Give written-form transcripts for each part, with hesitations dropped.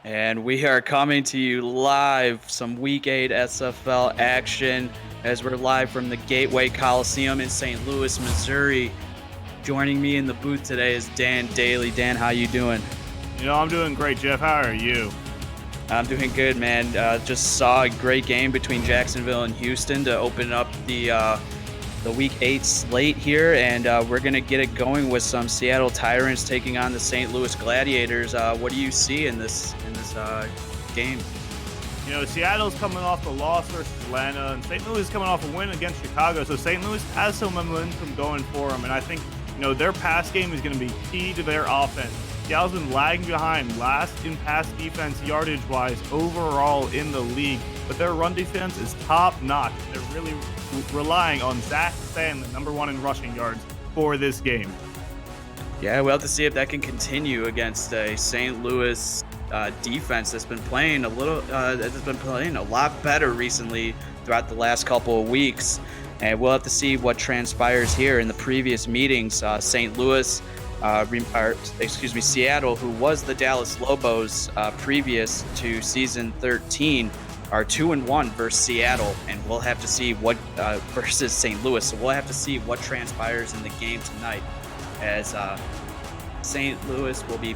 And we are coming to you live, some Week 8 SFL action as we're live from the Gateway Coliseum in St. Louis, Missouri. Joining me in the booth today is Dan Daly. Dan, how you doing? I'm doing great, Jeff. How are you? I'm doing good, man. Just saw a great game between Jacksonville and Houston to open up the Week 8 slate here, and we're going to get it going with some Seattle Tyrants taking on the St. Louis Gladiators. What do you see in this game? Seattle's coming off the loss versus Atlanta, and St. Louis is coming off a win against Chicago. So St. Louis has some momentum going for them, and I think their pass game is going to be key to their offense. Seattle's been lagging behind, last in pass defense yardage-wise overall in the league, but their run defense is top-notch. They're really relying on Zach Stanley, number one in rushing yards, for this game. Yeah, we'll have to see if that can continue against a St. Louis defense that's been playing a lot better recently throughout the last couple of weeks. And we'll have to see what transpires here in the previous meetings. Seattle, who was the Dallas Lobos previous to season 13, are 2-1 versus Seattle, and we'll have to see what versus St. Louis. So we'll have to see what transpires in the game tonight, as St. Louis will be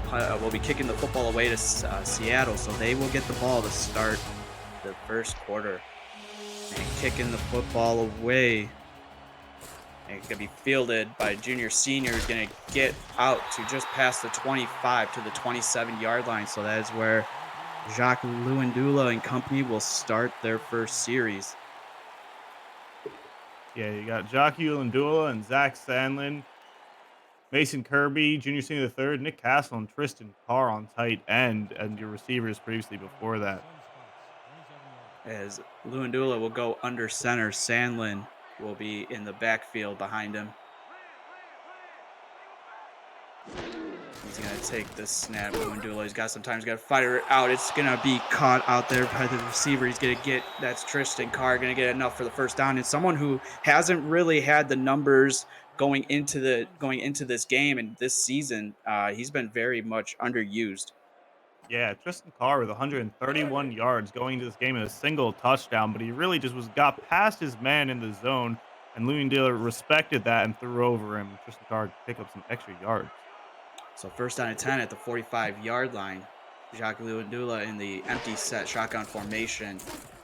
kicking the football away to Seattle, so they will get the ball to start the first quarter. And kicking the football away. And it's going to be fielded by junior senior, who's going to get out to just past the 25 to the 27-yard line. So that is where Jacques Lewandula and company will start their first series. Yeah, you got Jacques Lewandula and Zach Sandlin, Mason Kirby, junior senior the third, Nick Castle, and Tristan Carr on tight end, and your receivers previously before that. As Lewandula will go under center, Sandlin will be in the backfield behind him. He's going to take this snap. Lewandula, he's got some time. He's got to fire it out. It's going to be caught out there by the receiver. He's going to get, that's Tristan Carr, going to get enough for the first down. And someone who hasn't really had the numbers going into this game and this season, he's been very much underused. Yeah, Tristan Carr with 131 yards going into this game and a single touchdown, but he really just got past his man in the zone, and Lewandula respected that and threw over him. Tristan Carr picked up some extra yards. So first down and 10 at the 45-yard line. Jacques Lewandula in the empty set shotgun formation.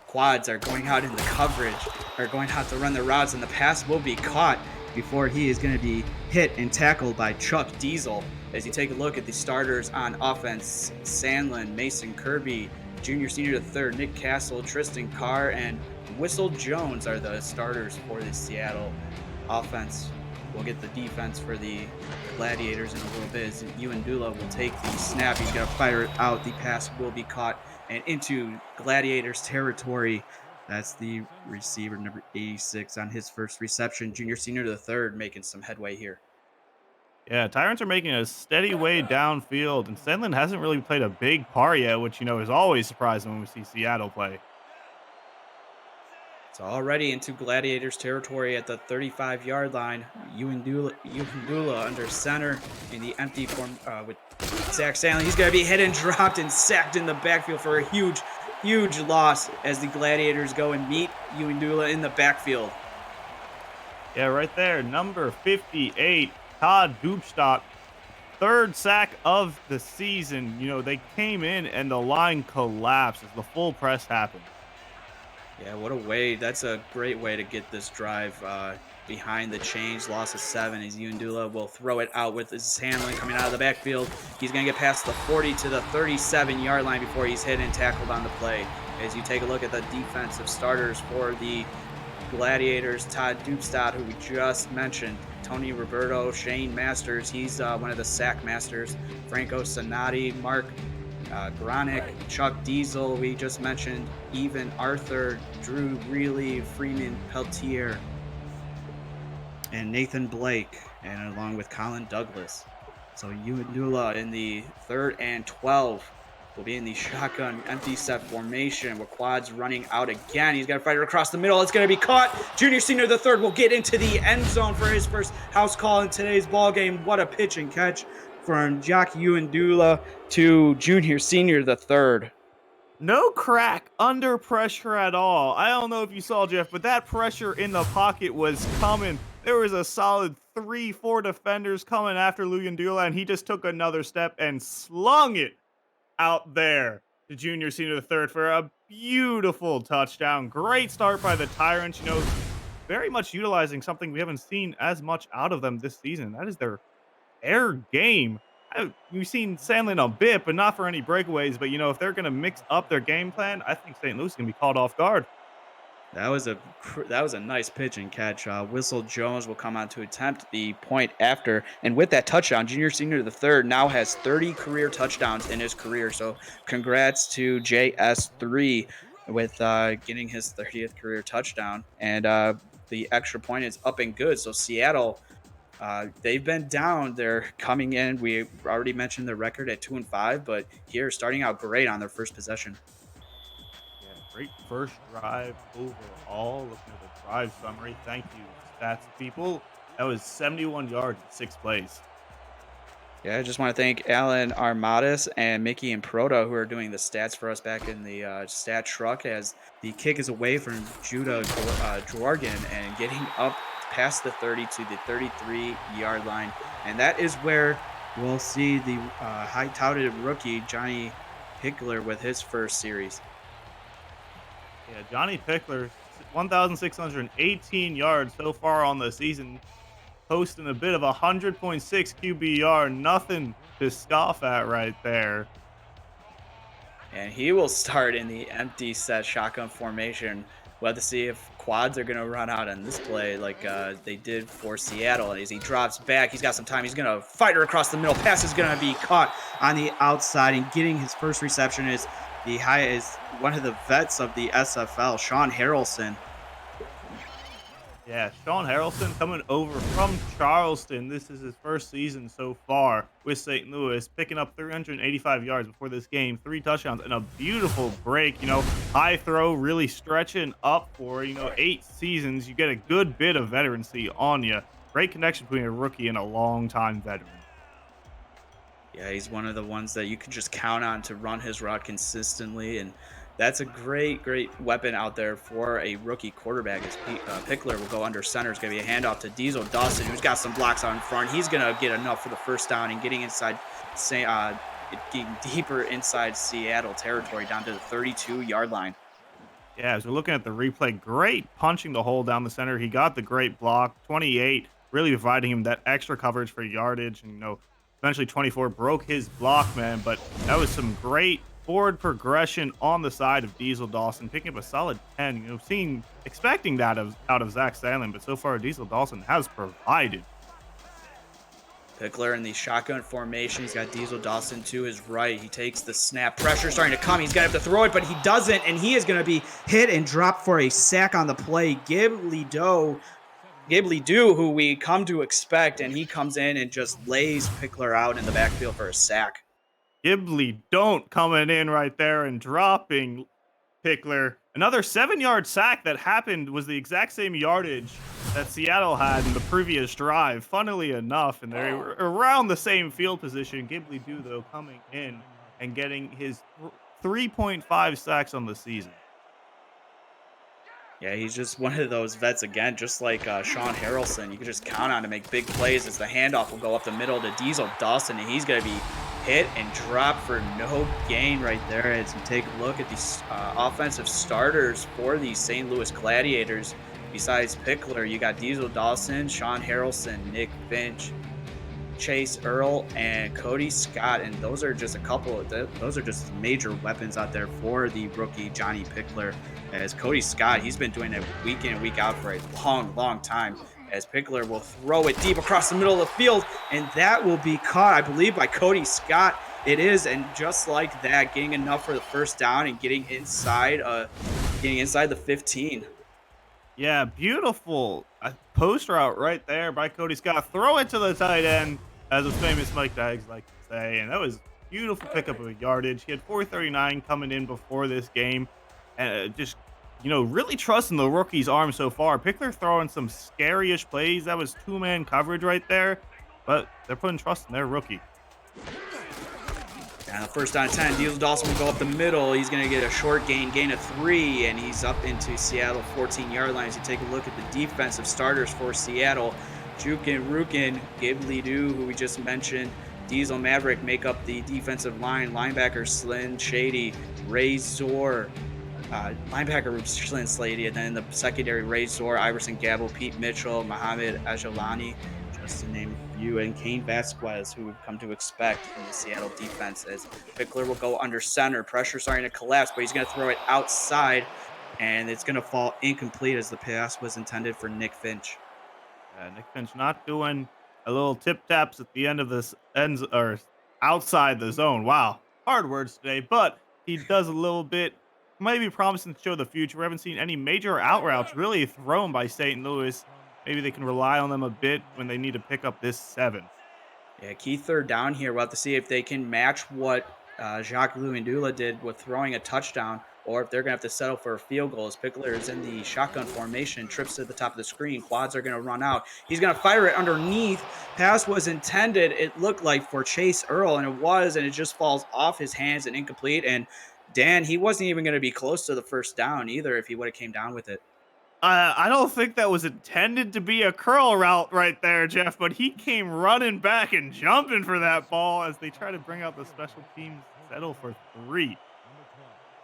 Quads are going out in the coverage, are going out to run the routes, and the pass will be caught before he is going to be hit and tackled by Chuck Diesel. As you take a look at the starters on offense, Sandlin, Mason Kirby, junior senior the third, Nick Castle, Tristan Carr, and Whistle Jones are the starters for the Seattle offense. We'll get the defense for the Gladiators in a little bit. As Lewandula will take the snap. He's going to fire it out. The pass will be caught and into Gladiators territory. That's the receiver, number 86, on his first reception. Junior senior to the third, making some headway here. Yeah, Tyrants are making a steady way downfield, and Sandlin hasn't really played a big part yet, which, is always surprising when we see Seattle play. It's already into Gladiators territory at the 35-yard line. Lewandula under center in the empty form with Zach Stanley. He's going to be hit and dropped and sacked in the backfield for a huge loss as the Gladiators go and meet Lewandula in the backfield. Yeah, right there, number 58, Todd Dubstock, third sack of the season. They came in and the line collapsed as the full press happened. Yeah, what a way. That's a great way to get this drive behind the chains. Loss of 7 as Lewandula will throw it out with his handling coming out of the backfield. He's going to get past the 40 to the 37-yard line before he's hit and tackled on the play. As you take a look at the defensive starters for the Gladiators, Todd Dubstad, who we just mentioned, Tony Roberto, Shane Masters, he's one of the sack masters, Franco Sonati, Mark Gronick, Chuck Diesel, we just mentioned, Evan Arthur, Drew Greeley, Freeman Peltier, and Nathan Blake, and along with Colin Douglas. So Lewandula in the 3rd and 12 will be in the shotgun empty set formation with Quads running out again. He's got to fight it across the middle. It's going to be caught. Junior senior the third will get into the end zone for his first house call in today's ball game. What a pitch and catch from Jock Undula to Junior Senior the third. No crack under pressure at all. I don't know if you saw, Jeff, but that pressure in the pocket was coming. There was a solid 3, 4 defenders coming after Luyendula, and he just took another step and slung it out there to Junior Senior the third for a beautiful touchdown. Great start by the Tyrants. Very much utilizing something we haven't seen as much out of them this season. That is their air game. We've seen Sandlin a bit, but not for any breakaways. But if they're going to mix up their game plan, I think St. Louis is going to be caught off guard. That was a nice pitch and catch. Whistle Jones will come on to attempt the point after, and with that touchdown, Junior Senior the third now has 30 career touchdowns in his career. So congrats to JS3 with getting his 30th career touchdown, and the extra point is up and good. So Seattle. They've been down. They're coming in. We already mentioned their record at 2-5, but here starting out great on their first possession. Yeah, great first drive overall. Looking at the drive summary. Thank you, stats people. That was 71 yards in 6 plays. Yeah, I just want to thank Alan Armadas and Mickey and Proto who are doing the stats for us back in the stat truck as the kick is away from Judah Jorgen and getting up past the 30 to the 33-yard line. And that is where we'll see the high-touted rookie Johnny Pickler with his first series. Yeah, Johnny Pickler, 1,618 yards so far on the season, posting a bit of 100.6 QBR. Nothing to scoff at right there. And he will start in the empty set shotgun formation. We'll have to see if quads are going to run out on this play like they did for Seattle. As he drops back, he's got some time. He's going to fight her across the middle. Pass is going to be caught on the outside, and getting his first reception is one of the vets of the SFL, Sean Harrelson. Yeah, Sean Harrelson coming over from Charleston. This is his first season so far with St. Louis, picking up 385 yards before this game, 3 touchdowns, and a beautiful break. High throw, really stretching up for, 8 seasons. You get a good bit of veterancy on you. Great connection between a rookie and a long-time veteran. Yeah, he's one of the ones that you can just count on to run his route consistently, and that's a great weapon out there for a rookie quarterback. As Pickler will go under center. It's going to be a handoff to Diesel Dawson, who's got some blocks out in front. He's going to get enough for the first down and getting getting deeper inside Seattle territory down to the 32-yard line. Yeah, as we're looking at the replay, great punching the hole down the center. He got the great block, 28, really providing him that extra coverage for yardage. And, eventually 24 broke his block, man. But that was some great forward progression on the side of Diesel Dawson, picking up a solid 10. Expecting that out of Zach Sandlin, but so far Diesel Dawson has provided. Pickler in the shotgun formation. He's got Diesel Dawson to his right. He takes the snap. Pressure starting to come. He's got to throw it, but he doesn't, and he is going to be hit and dropped for a sack on the play. Ghibli Doo, who we come to expect, and he comes in and just lays Pickler out in the backfield for a sack. Ghibli don't coming in right there and dropping Pickler. Another 7-yard sack that happened was the exact same yardage that Seattle had in the previous drive, funnily enough, and they were around the same field position. Ghibli Doo, though, coming in and getting his 3.5 sacks on the season. Yeah, he's just one of those vets again, just like Sean Harrelson. You can just count on to make big plays as the handoff will go up the middle to Diesel Dawson, and he's going to be hit and dropped for no gain right there. As you take a look at these offensive starters for the St. Louis Gladiators, besides Pickler, you got Diesel Dawson, Sean Harrelson, Nick Finch, Chase Earl, and Cody Scott, and those are just a couple of those are just major weapons out there for the rookie Johnny Pickler. As Cody Scott, he's been doing it week in and week out for a long time. As Pickler will throw it deep across the middle of the field, and that will be caught, I believe, by Cody Scott. It is, and just like that, getting enough for the first down and getting inside the 15. Yeah, beautiful post route right there by Cody Scott. Throw it to the tight end, as the famous Mike Diggs like to say, and that was beautiful pickup of yardage. He had 439 coming in before this game, and just really trusting the rookie's arm so far. Pickler throwing some scary-ish plays. That was 2-man coverage right there, but they're putting trust in their rookie. And the first down and 10, Diesel Dawson will go up the middle. He's going to get a short gain of 3, and he's up into Seattle 14-yard line. As you take a look at the defensive starters for Seattle, Jukin, Rukin, Ghibli Doo, who we just mentioned, Diesel Maverick make up the defensive line. Linebackers Slyn Shady, Ray Zor, linebacker Slyn Slady, and then the secondary Ray Zor, Iverson Gabble, Pete Mitchell, Mohamed Ajalani, just to name a few, and Kane Vasquez, who we've come to expect from the Seattle defense. As Pickler will go under center, pressure starting to collapse, but he's going to throw it outside, and it's going to fall incomplete as the pass was intended for Nick Finch. Nick Finch not doing a little tip taps at the end of this ends or outside the zone. Wow, hard words today, but he does a little bit. Maybe promising to show the future. We haven't seen any major out routes really thrown by St. Louis. Maybe they can rely on them a bit when they need to pick up this 7. Yeah, key third down here. We'll have to see if they can match what Jacques Louis-Ndula did with throwing a touchdown, or if they're going to have to settle for a field goal. As Pickler is in the shotgun formation, trips to the top of the screen. Quads are going to run out. He's going to fire it underneath. Pass was intended, it looked like, for Chase Earl, and it was, and it just falls off his hands and incomplete. And Dan, he wasn't even going to be close to the first down either if he would have came down with it. I don't think that was intended to be a curl route right there, Jeff, but he came running back and jumping for that ball as they try to bring out the special teams settle for 3.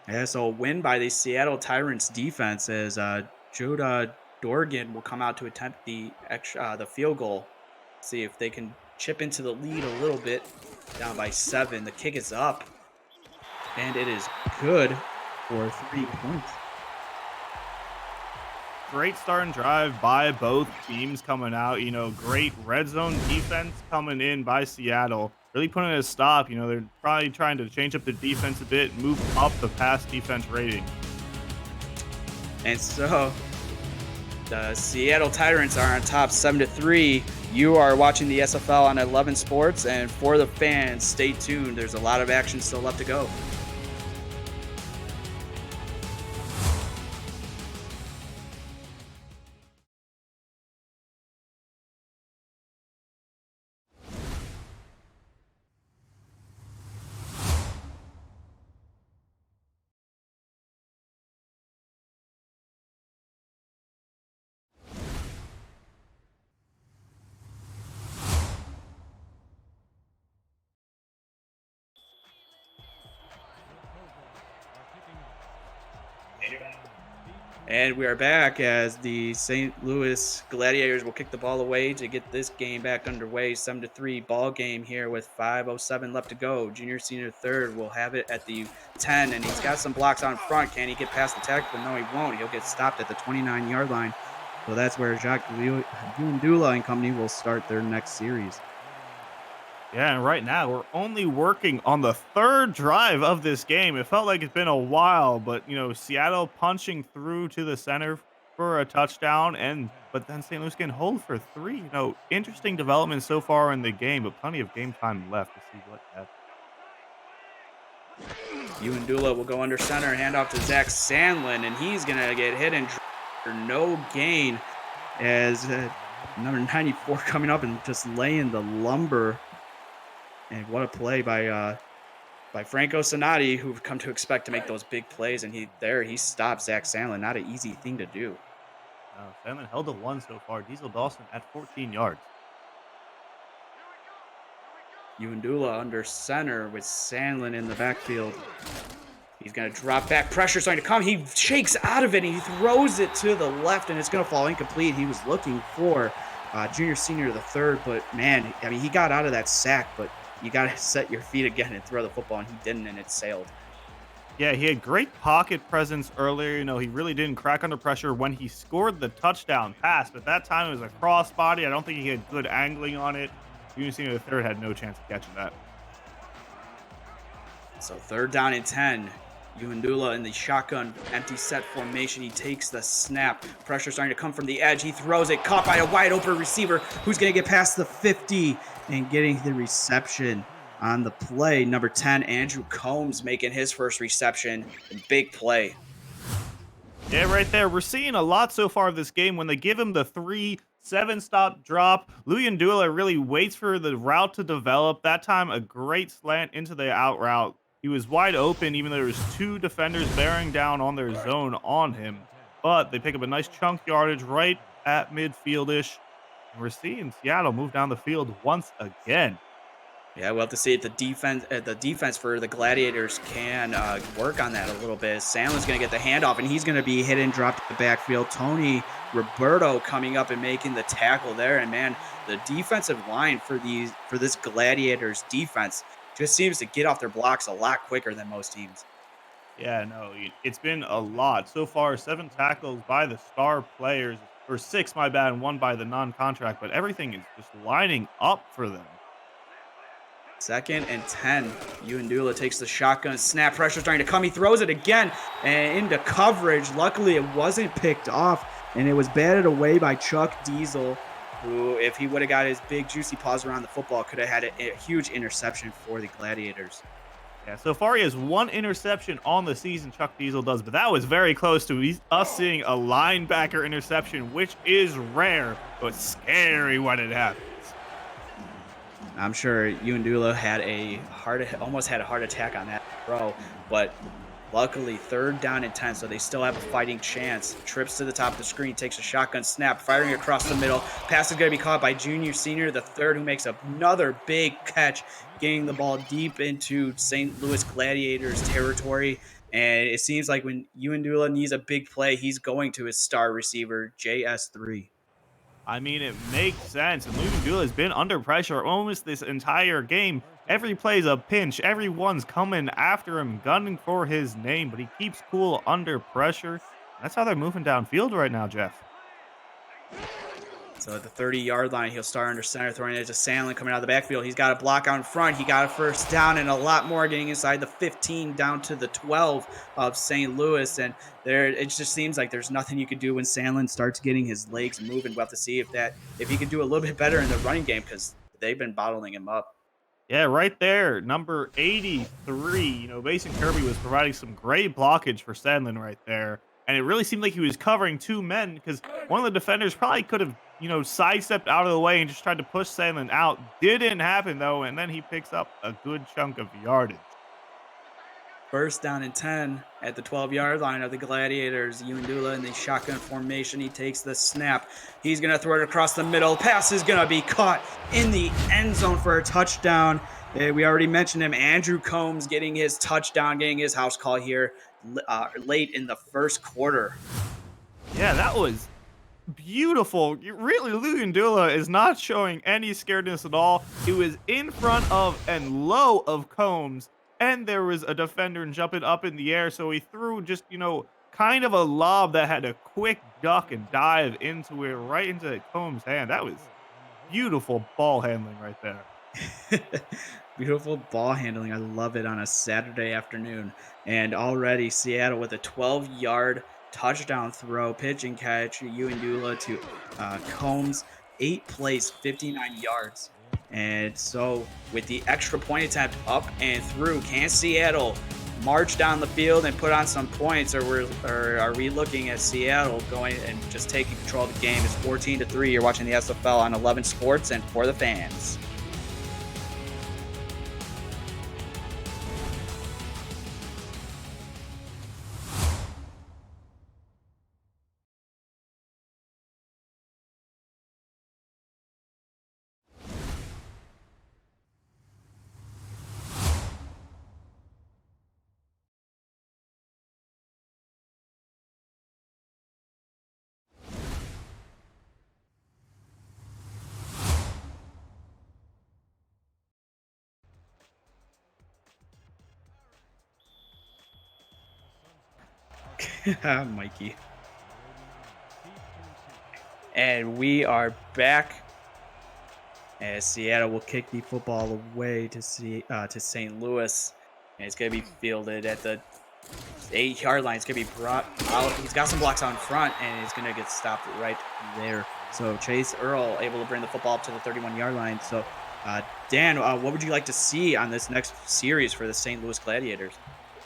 Yeah, so a win by the Seattle Tyrants defense as Judah Dorgan will come out to attempt the field goal. See if they can chip into the lead a little bit. Down by 7. The kick is up, and it is good for 3 points. Great start and drive by both teams coming out. Great red zone defense coming in by Seattle. Really putting a stop. They're probably trying to change up the defense a bit, move up the pass defense rating. And so the Seattle Tyrants are on top 7-3. You are watching the SFL on 11 Sports, and for the fans, stay tuned. There's a lot of action still left to go. And we are back as the St. Louis Gladiators will kick the ball away to get this game back underway. 7-3 ball game here with 5:07 left to go. Junior senior third will have it at the 10, and he's got some blocks on front. Can he get past the tackle? No, he won't. He'll get stopped at the 29-yard line. So that's where Jacques Dula and company will start their next series. Yeah, and right now we're only working on the 3rd drive of this game. It felt like it's been a while, but Seattle punching through to the center for a touchdown, but then St. Louis can hold for 3. Interesting development so far in the game, but plenty of game time left to see what happens. Dula will go under center, hand off to Zach Sandlin, and he's gonna get hit and for no gain as number 94 coming up and just laying the lumber. And what a play by Franco Sonati, who we've come to expect to make those big plays. And he stopped Zach Sandlin. Not an easy thing to do. Sandlin held to 1 so far. Diesel Dawson at 14 yards. Dula under center with Sandlin in the backfield. He's going to drop back. Pressure starting to come. He shakes out of it, and he throws it to the left, and it's going to fall incomplete. He was looking for junior senior the third, but, man, I mean, he got out of that sack, but you got to set your feet again and throw the football, and he didn't, and it sailed. Yeah, he had great pocket presence earlier. He really didn't crack under pressure when he scored the touchdown pass, but that time it was a crossbody. I don't think he had good angling on it. Junior senior the third had no chance of catching that. So 3rd down and 10. Dula in the shotgun empty set formation. He takes the snap. Pressure starting to come from the edge. He throws it, caught by a wide open receiver who's going to get past the 50 and getting the reception on the play. Number 10, Andrew Combs making his first reception. Big play. Yeah, right there. We're seeing a lot so far of this game when they give him the 3 7 stop drop. Luyendula really waits for the route to develop. That time, a great slant into the out route. He was wide open, even though there was 2 defenders bearing down on their zone on him. But they pick up a nice chunk yardage right at midfield-ish. And we're seeing Seattle move down the field once again. Yeah, we'll have to see if the defense for the Gladiators can work on that a little bit. Sandler's going to get the handoff, and he's going to be hit and dropped to the backfield. Tony Roberto coming up and making the tackle there, and man, the defensive line for this Gladiators defense just seems to get off their blocks a lot quicker than most teams. Yeah, no, it's been a lot. So far, 7 tackles by the star players, or 6, my bad, and 1 by the non-contract, but everything is just lining up for them. 2nd and 10. Uandula takes the shotgun. Snap pressure starting to come. He throws it again and into coverage. Luckily, it wasn't picked off, and it was batted away by Chuck Diesel, who, if he would have got his big, juicy paws around the football, could have had a huge interception for the Gladiators. Yeah, so far he has 1 interception on the season, Chuck Diesel does, but that was very close to us seeing a linebacker interception, which is rare, but scary when it happens. I'm sure Uandula almost had a heart attack on that throw, but luckily 3rd down and 10, so they still have a fighting chance. Trips to the top of the screen, takes a shotgun snap, firing across the middle. Pass is going to be caught by Junior Senior, the third, who makes another big catch, getting the ball deep into St. Louis Gladiators territory. And it seems like when Uandula needs a big play, he's going to his star receiver, JS3. I mean, it makes sense. And Lugandula has been under pressure almost this entire game. Every play's a pinch. Everyone's coming after him, gunning for his name, but he keeps cool under pressure. That's how they're moving downfield right now, Jeff. So at the 30-yard line, he'll start under center, throwing it to Sandlin coming out of the backfield. He's got a block out in front. He got a 1st down and a lot more, getting inside the 15 down to the 12 of St. Louis. And there, it just seems like there's nothing you can do when Sandlin starts getting his legs moving. We'll have to see if he can do a little bit better in the running game, because they've been bottling him up. Yeah, right there, number 83. Mason Kirby was providing some great blockage for Sandlin right there. And it really seemed like he was covering 2 men because one of the defenders probably could have, sidestepped out of the way and just tried to push Sandlin out. Didn't happen, though, and then he picks up a good chunk of yardage. 1st down and 10 at the 12-yard line of the Gladiators. Uandula in the shotgun formation. He takes the snap. He's going to throw it across the middle. Pass is going to be caught in the end zone for a touchdown. We already mentioned him. Andrew Combs getting his touchdown, getting his house call here late in the 1st quarter. Yeah, that was beautiful. Really, Lugandula is not showing any scaredness at all. He was in front of and low of Combs, and there was a defender jumping up in the air, so he threw just, kind of a lob that had a quick duck and dive into it, right into Combs' hand. That was beautiful ball handling right there. Beautiful ball handling. I love it on a Saturday afternoon. And already Seattle with a 12-yard touchdown throw, pitch and catch. Uandula to Combs, 8 plays, 59 yards. And so with the extra point attempt up and through, can Seattle march down the field and put on some points, or are we looking at Seattle going and just taking control of the game? It's 14-3. You're watching the SFL on 11 Sports and for the fans. Mikey. And we are back as Seattle will kick the football away to St. Louis. And it's going to be fielded at the 8-yard line. It's going to be brought out. He's got some blocks out in front, and it's going to get stopped right there. So Chase Earl able to bring the football up to the 31-yard line. So, Dan, what would you like to see on this next series for the St. Louis Gladiators?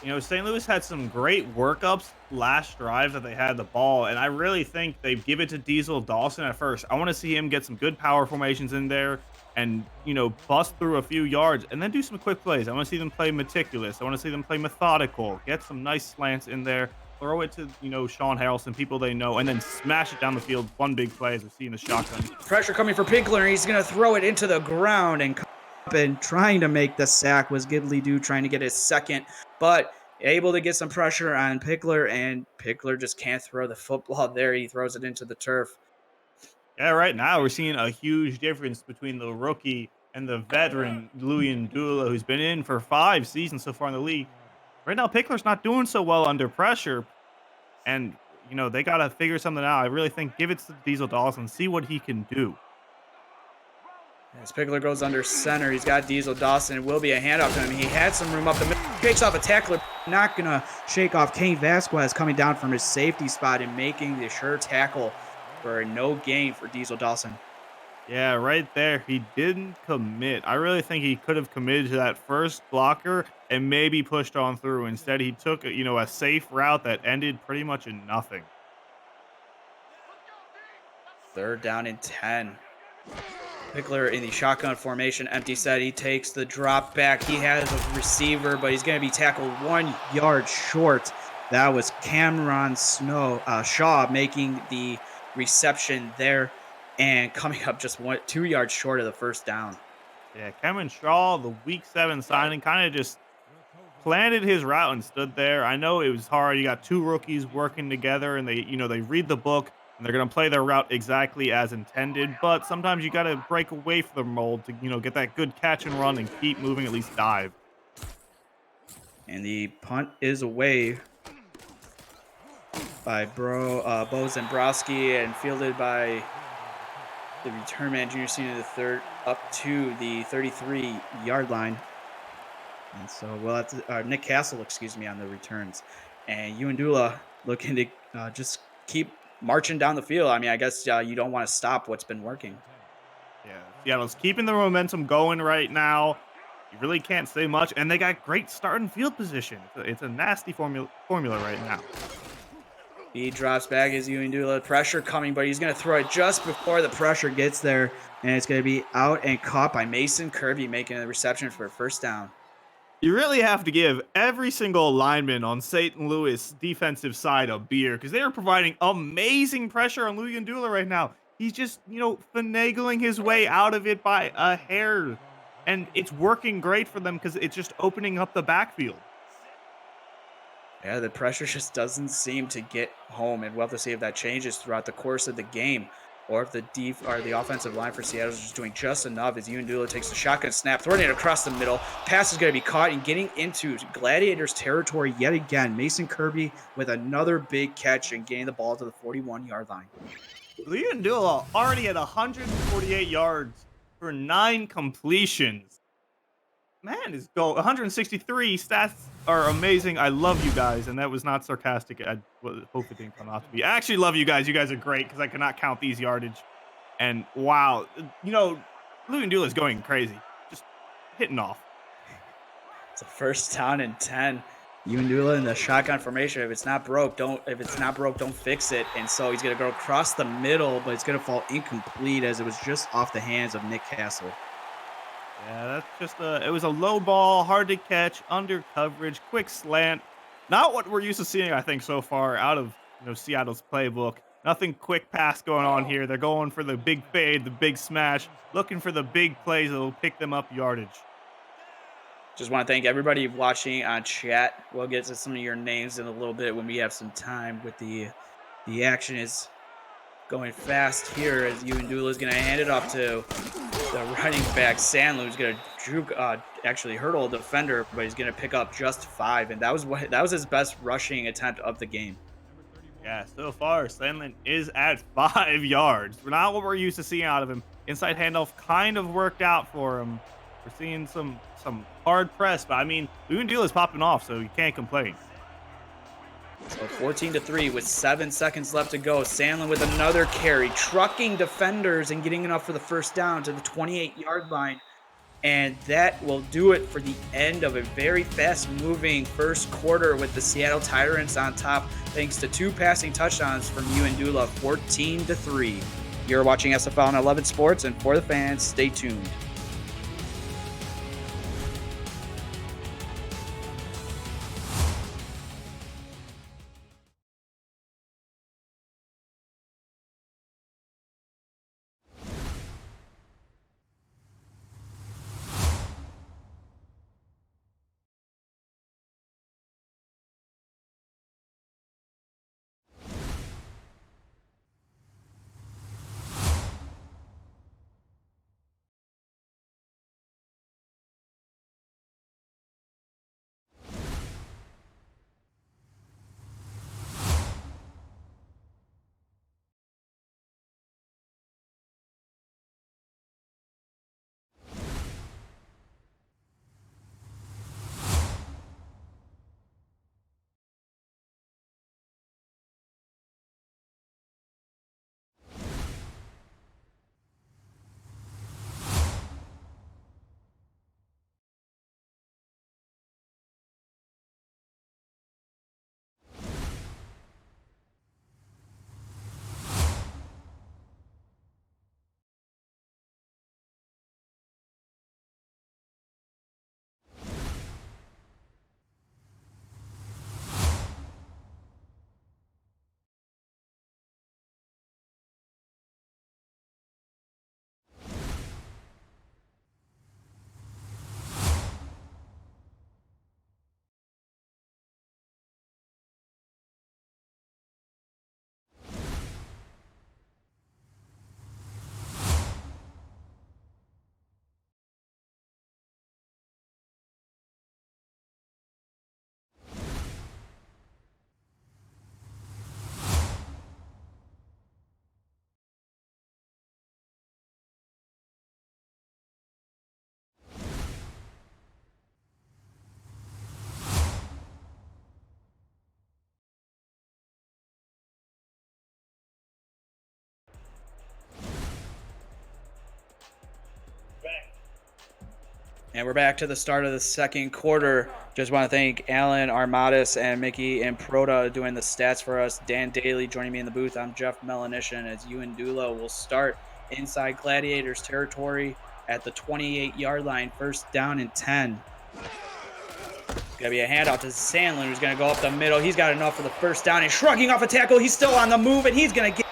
You know, St. Louis had some great workups last drive that they had the ball, and I really think they give it to Diesel Dawson at first. I want to see him get some good power formations in there and, bust through a few yards and then do some quick plays. I want to see them play meticulous. I want to see them play methodical, get some nice slants in there, throw it to, Sean Harrelson, people they know, and then smash it down the field. One big play as we see in the shotgun. Pressure coming for Pinkler. He's going to throw it into the ground and come up and trying to make the sack was Gidley Doo trying to get his second, but able to get some pressure on Pickler, and Pickler just can't throw the football there. He throws it into the turf. Yeah, right now we're seeing a huge difference between the rookie and the veteran Louis Ndula, who's been in for 5 seasons so far in the league. Right now, Pickler's not doing so well under pressure, and they got to figure something out. I really think give it to Diesel Dawson, see what he can do. As Pickler goes under center, he's got Diesel Dawson. It will be a handoff to him. He had some room up the middle. Shakes off a tackler. Not going to shake off Kane Vasquez coming down from his safety spot and making the sure tackle for a no gain for Diesel Dawson. Yeah, right there. He didn't commit. I really think he could have committed to that first blocker and maybe pushed on through. Instead, he took a safe route that ended pretty much in nothing. 3rd down and 10. Pickler in the shotgun formation, empty set. He takes the drop back. He has a receiver, but he's going to be tackled 1 yard short. That was Cameron Shaw making the reception there and coming up just 2 yards short of the first down. Yeah, Cameron Shaw, the week 7 signing, kind of just planted his route and stood there. I know it was hard. You got 2 rookies working together, and they read the book and they're going to play their route exactly as intended. But sometimes you got to break away from the mold to get that good catch and run and keep moving, at least dive. And the punt is away by Bo Zembrowski and fielded by the return man, junior senior, the third, up to the 33-yard line. And so we'll have to, Nick Castle, on the returns. And Uindula looking to just keep marching down the field. I mean, I guess you don't want to stop what's been working. Yeah, Seattle's keeping the momentum going right now. You really can't say much. And they got great starting field position. It's a nasty formula right now. He drops back as Uindula. Pressure coming, but he's going to throw it just before the pressure gets there. And it's going to be out and caught by Mason Kirby making a reception for a first down. You really have to give every single lineman on St. Louis defensive side a beer because they are providing amazing pressure on Louis Ndula right now. He's just, finagling his way out of it by a hair. And it's working great for them because it's just opening up the backfield. Yeah, the pressure just doesn't seem to get home, and we'll have to see if that changes throughout the course of the game, or if the offensive line for Seattle is just doing just enough as Uindula takes the shotgun snap, throwing it across the middle. Pass is going to be caught and getting into Gladiators territory yet again. Mason Kirby with another big catch and getting the ball to the 41-yard line. Uindula already at 148 yards for 9 completions. Man, his goal 163 stats are amazing. I love you guys, and that was not sarcastic. I hope it didn't come out to be. I actually love you guys. You guys are great because I cannot count these yardage. And wow, Louis Ndula is going crazy, just hitting off. It's a 1st down and 10. Uindula in the shotgun formation. If it's not broke, don't fix it. And so he's gonna go across the middle, but it's gonna fall incomplete as it was just off the hands of Nick Castle. Yeah, that's just it was a low ball, hard to catch, under coverage, quick slant. Not what we're used to seeing, I think, so far out of Seattle's playbook. Nothing quick pass going on here. They're going for the big fade, the big smash, looking for the big plays that will pick them up yardage. Just want to thank everybody watching on chat. We'll get to some of your names in a little bit when we have some time. With the action is going fast here as Uindula is going to hand it off to the running back Sandler, who's going to actually hurdle a defender, but he's going to pick up just 5, and that was his best rushing attempt of the game. Yeah, so far Sandlin is at 5 yards. We're not what we're used to seeing out of him. Inside handoff kind of worked out for him. We're seeing some hard press, but I mean, Uindula is popping off, so you can't complain. So 14-3 with 7 seconds left to go. Sandlin with another carry, trucking defenders and getting enough for the first down to the 28-yard line. And that will do it for the end of a very fast moving first quarter with the Seattle Tyrants on top, thanks to two passing touchdowns from Dula, 14-3. You're watching SFL on 11 Sports, and for the fans, stay tuned. And we're back to the start of the second quarter. Just want to thank Alan Armadas and Mickey and Proda doing the stats for us. Dan Daly joining me in the booth. I'm Jeff Melanishin as Dula will start inside Gladiators territory at the 28-yard line, first down and 10. Gonna be a handoff to Sandlin, who's gonna go up the middle. He's got enough for the first down. He's shrugging off a tackle. He's still on the move, and he's gonna get.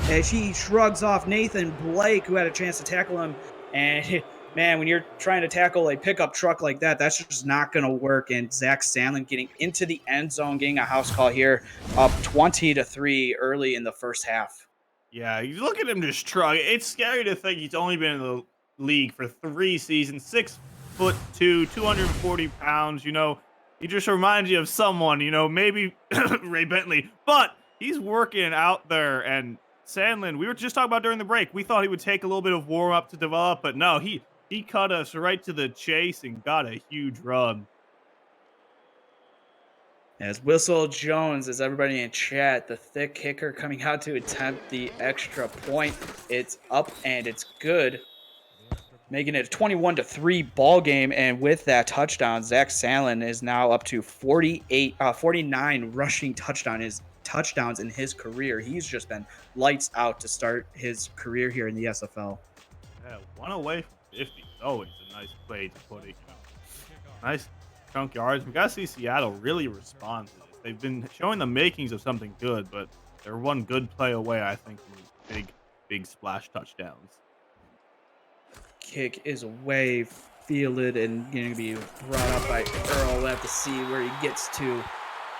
As he shrugs off Nathan Blake, who had a chance to tackle him. And man, when you're trying to tackle a pickup truck like that, that's just not going to work. And Zach Sandlin getting into the end zone, getting a house call here, up 20-3 early in the first half. Yeah, you look at him just shrug. It's scary to think he's only been in the league for 3 seasons, 6'2", 240 pounds. He just reminds you of someone. Maybe Ray Bentley, but he's working out there. And Sandlin, we were just talking about during the break. We thought he would take a little bit of warm up to develop, but no, he cut us right to the chase and got a huge run. As Whistle Jones, as everybody in chat, the thick kicker coming out to attempt the extra point. It's up and it's good, making it a 21-3 ball game. And with that touchdown, Zach Sandlin is now up to 49 rushing touchdowns in his career. He's just been lights out to start his career here in the SFL. Yeah, one away from 50 is always a nice play to put it. Nice chunk yards. We got to see Seattle really respond to this. They've been showing the makings of something good, but they're one good play away, I think, from these big splash touchdowns. Kick is away, fielded, and going to be brought up by Earl. We'll have to see where he gets to,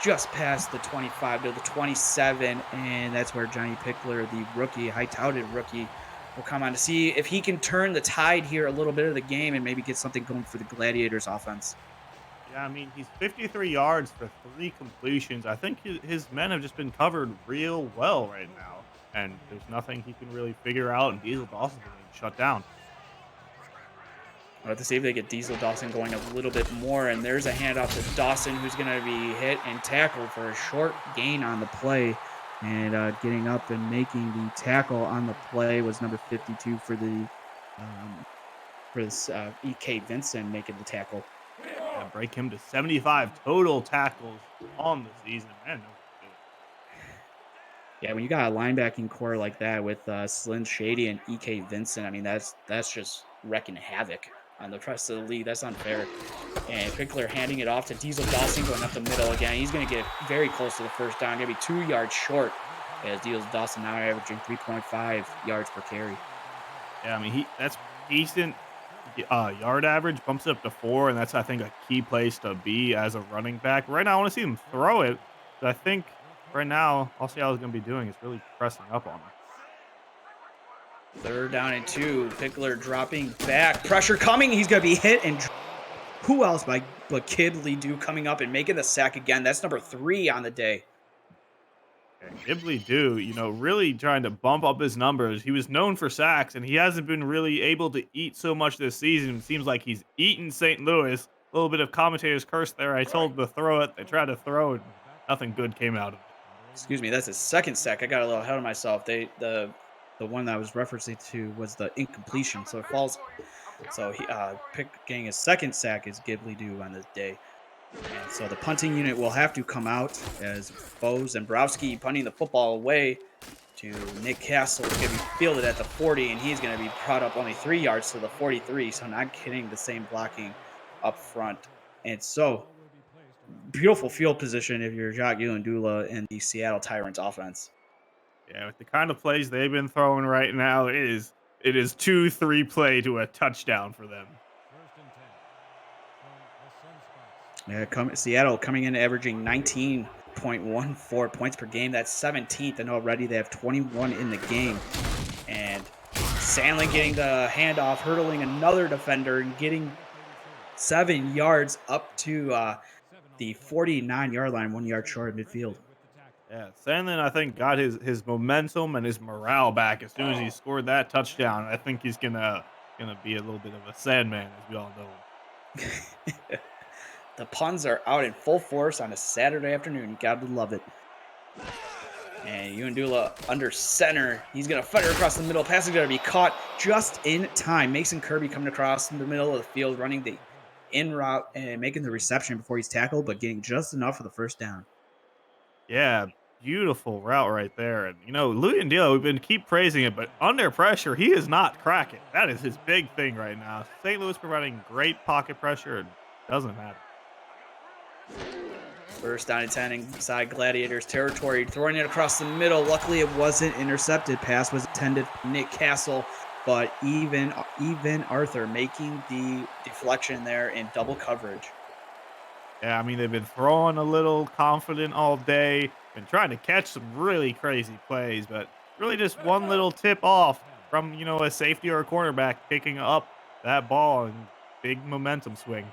just past the 25 to the 27, and that's where Johnny Pickler, the rookie, high-touted rookie, will come on to see if he can turn the tide here a little bit of the game and maybe get something going for the Gladiators offense. Yeah, I mean, he's 53 yards for 3 completions. I think his men have just been covered real well right now, and there's nothing he can really figure out, and Diesel Dawson's being shut down. We'll have to see if they get Diesel Dawson going a little bit more, and there's a handoff to Dawson, who's going to be hit and tackled for a short gain on the play. And getting up and making the tackle on the play was number 52 for the for this EK Vincent making the tackle. Yeah, break him to 75 total tackles on the season. Man, no good. Yeah, when you got a linebacking core like that with Slim Shady and EK Vincent, I mean that's just wrecking havoc on the rest of the league. That's unfair. And Pickler handing it off to Diesel Dawson going up the middle again. He's going to get very close to the first down. Going to be 2 yards short as Diesel Dawson now averaging 3.5 yards per carry. Yeah, I mean that's decent yard average, bumps it up to 4, and that's I think a key place to be as a running back. Right now, I want to see him throw it. But I think right now, all Seattle's going to be doing is really pressing up on him. 3rd down and 2. Pickler dropping back. Pressure coming. He's going to be hit. And who else but Kibley do coming up and making the sack again? That's number 3 on the day. And Ghibli do, really trying to bump up his numbers. He was known for sacks, and he hasn't been really able to eat so much this season. It seems like he's eaten St. Louis. A little bit of commentator's curse there. I told them to throw it. They tried to throw it, and nothing good came out of it. Excuse me, that's his 2nd sack. I got a little ahead of myself. The one that I was referencing to was the incompletion. So it falls. So he getting his 2nd sack is Ghibli due on this day. And so the punting unit will have to come out as Bo Zembrowski punting the football away to Nick Castle. It's going to be fielded at the 40, and he's going to be brought up only 3 yards to the 43. So not getting the same blocking up front. And so beautiful field position if you're Jacques Undula in the Seattle Tyrants offense. Yeah, with the kind of plays they've been throwing right now, it is 2-3 play to a touchdown for them. Yeah, Seattle coming in averaging 19.14 points per game. That's 17th, and already they have 21 in the game. And Sandlin getting the handoff, hurdling another defender and getting 7 yards up to the 49-yard line, 1 yard short of midfield. Yeah, Sandlin, I think, got his momentum and his morale back as soon as he scored that touchdown. I think he's gonna be a little bit of a Sandman, as we all know. The puns are out in full force on a Saturday afternoon. You gotta love it. And Undula under center. He's going to fire across the middle. Pass is going to be caught just in time. Mason Kirby coming across in the middle of the field, running the in route and making the reception before he's tackled, but getting just enough for the first down. Yeah, beautiful route right there. And, Louis Undula, we've been keep praising it, but under pressure, he is not cracking. That is his big thing right now. St. Louis providing great pocket pressure and doesn't matter. 1st down and 10 inside Gladiators territory, throwing it across the middle. Luckily, it wasn't intercepted. Pass was intended for Nick Castle, but even Arthur making the deflection there in double coverage. Yeah, I mean, they've been throwing a little confident all day, been trying to catch some really crazy plays, but really just one little tip off from, a safety or a cornerback picking up that ball and big momentum swing.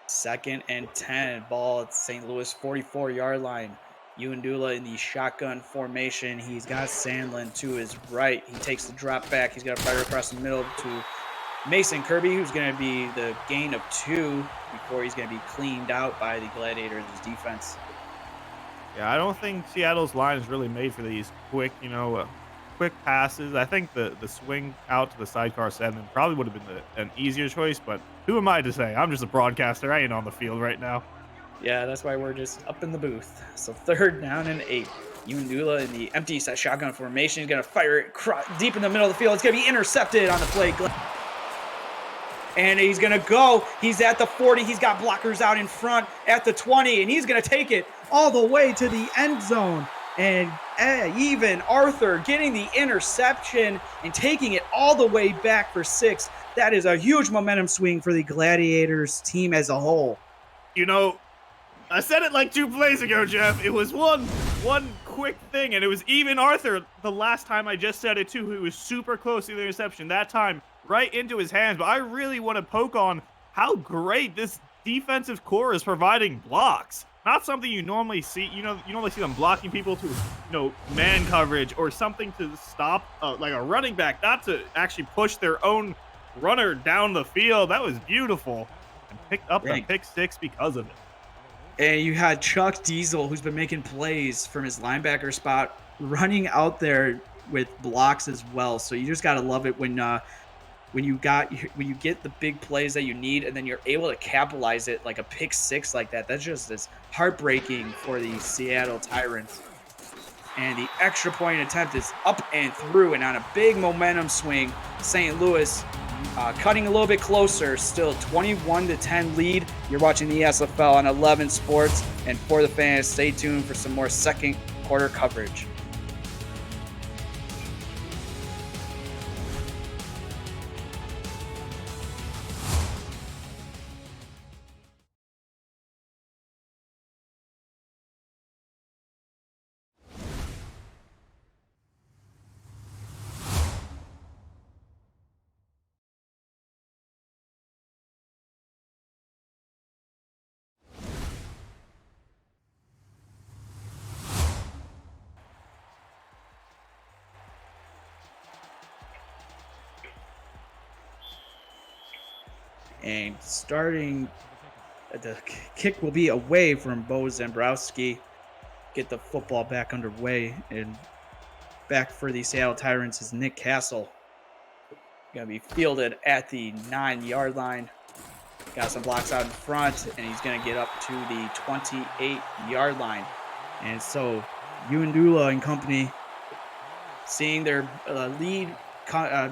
2nd and 10, ball at St. Louis 44-yard line. Undula in the shotgun formation. He's got Sandlin to his right. He takes the drop back. He's got to fire across the middle to Mason Kirby, who's going to be the gain of 2 before he's going to be cleaned out by the Gladiators' defense. Yeah, I don't think Seattle's line is really made for these quick passes. I think the swing out to the sidecar Sandlin probably would have been an easier choice, but who am I to say? I'm just a broadcaster. I ain't on the field right now. Yeah, that's why we're just up in the booth. So 3rd down and 8. Undula in the empty set shotgun formation. He's going to fire it deep in the middle of the field. It's going to be intercepted on the play. And he's going to go. He's at the 40. He's got blockers out in front at the 20. And he's going to take it all the way to the end zone. And even Arthur getting the interception and taking it all the way back for 6. That is a huge momentum swing for the Gladiators team as a whole. I said it like 2 plays ago, Jeff. It was one quick thing, and it was even Arthur the last time I just said it too, who was super close to the interception. That time, right into his hands. But I really want to poke on how great this defensive core is providing blocks. Not something you normally see. You normally see them blocking people to, man coverage or something to stop, like a running back, not to actually push their own runner down the field. That was beautiful, and picked up the pick 6 because of it. And you had Chuck Diesel, who's been making plays from his linebacker spot, running out there with blocks as well. So you just got to love it when when you get the big plays that you need and then you're able to capitalize it like a pick six like that, that just is heartbreaking for the Seattle Tyrants. And the extra point attempt is up and through, and on a big momentum swing, St. Louis cutting a little bit closer, still 21-10 lead. You're watching the SFL on 11 Sports, and for the fans, stay tuned for some more second quarter coverage. And starting, the kick will be away from Bo Zambrowski. Get the football back underway, and back for the Seattle Tyrants is Nick Castle. Going to be fielded at the 9-yard line. Got some blocks out in front, and he's going to get up to the 28-yard line. And so Uindula and company seeing their lead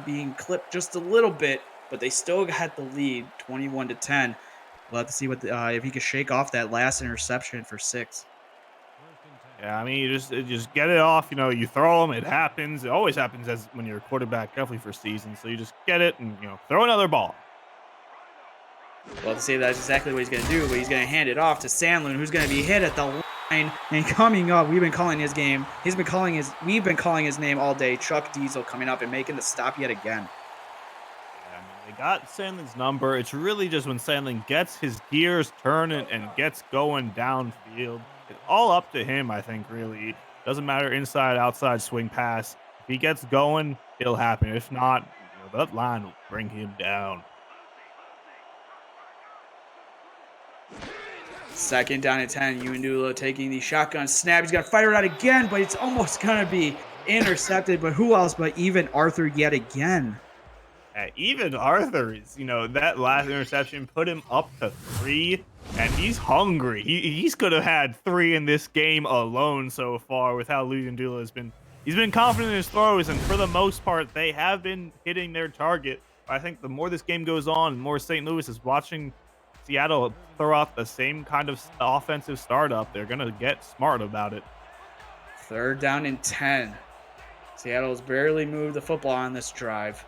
being clipped just a little bit, but they still got the lead 21-10. We'll have to see what if he can shake off that last interception for 6. Yeah, I mean, you just get it off. You throw them. It happens. It always happens as when you're a quarterback, definitely for seasons. So you just get it and throw another ball. Well, to say that's exactly what he's going to do, but he's going to hand it off to Sandlin, who's going to be hit at the line. And coming up, we've been calling his game. We've been calling his name all day. Chuck Diesel coming up and making the stop yet again. Yeah, I mean, they got Sandlin's number. It's really just when Sandlin gets his gears turning and gets going downfield. It's all up to him, I think, really. Doesn't matter inside, outside, swing, pass. If he gets going, it'll happen. If not, that line will bring him down. Second down and 10. Uindula taking the shotgun snap. He's going to fire it out again, but it's almost going to be intercepted. But who else but even Arthur yet again? Even Arthur is, that last interception put him up to 3, and he's hungry. He's could have had 3 in this game alone so far with how Uindula has been. He's been confident in his throws, and for the most part, they have been hitting their target. I think the more this game goes on, the more St. Louis is watching Seattle throw out the same kind of offensive startup. They're going to get smart about it. Third down and 10. Seattle's barely moved the football on this drive.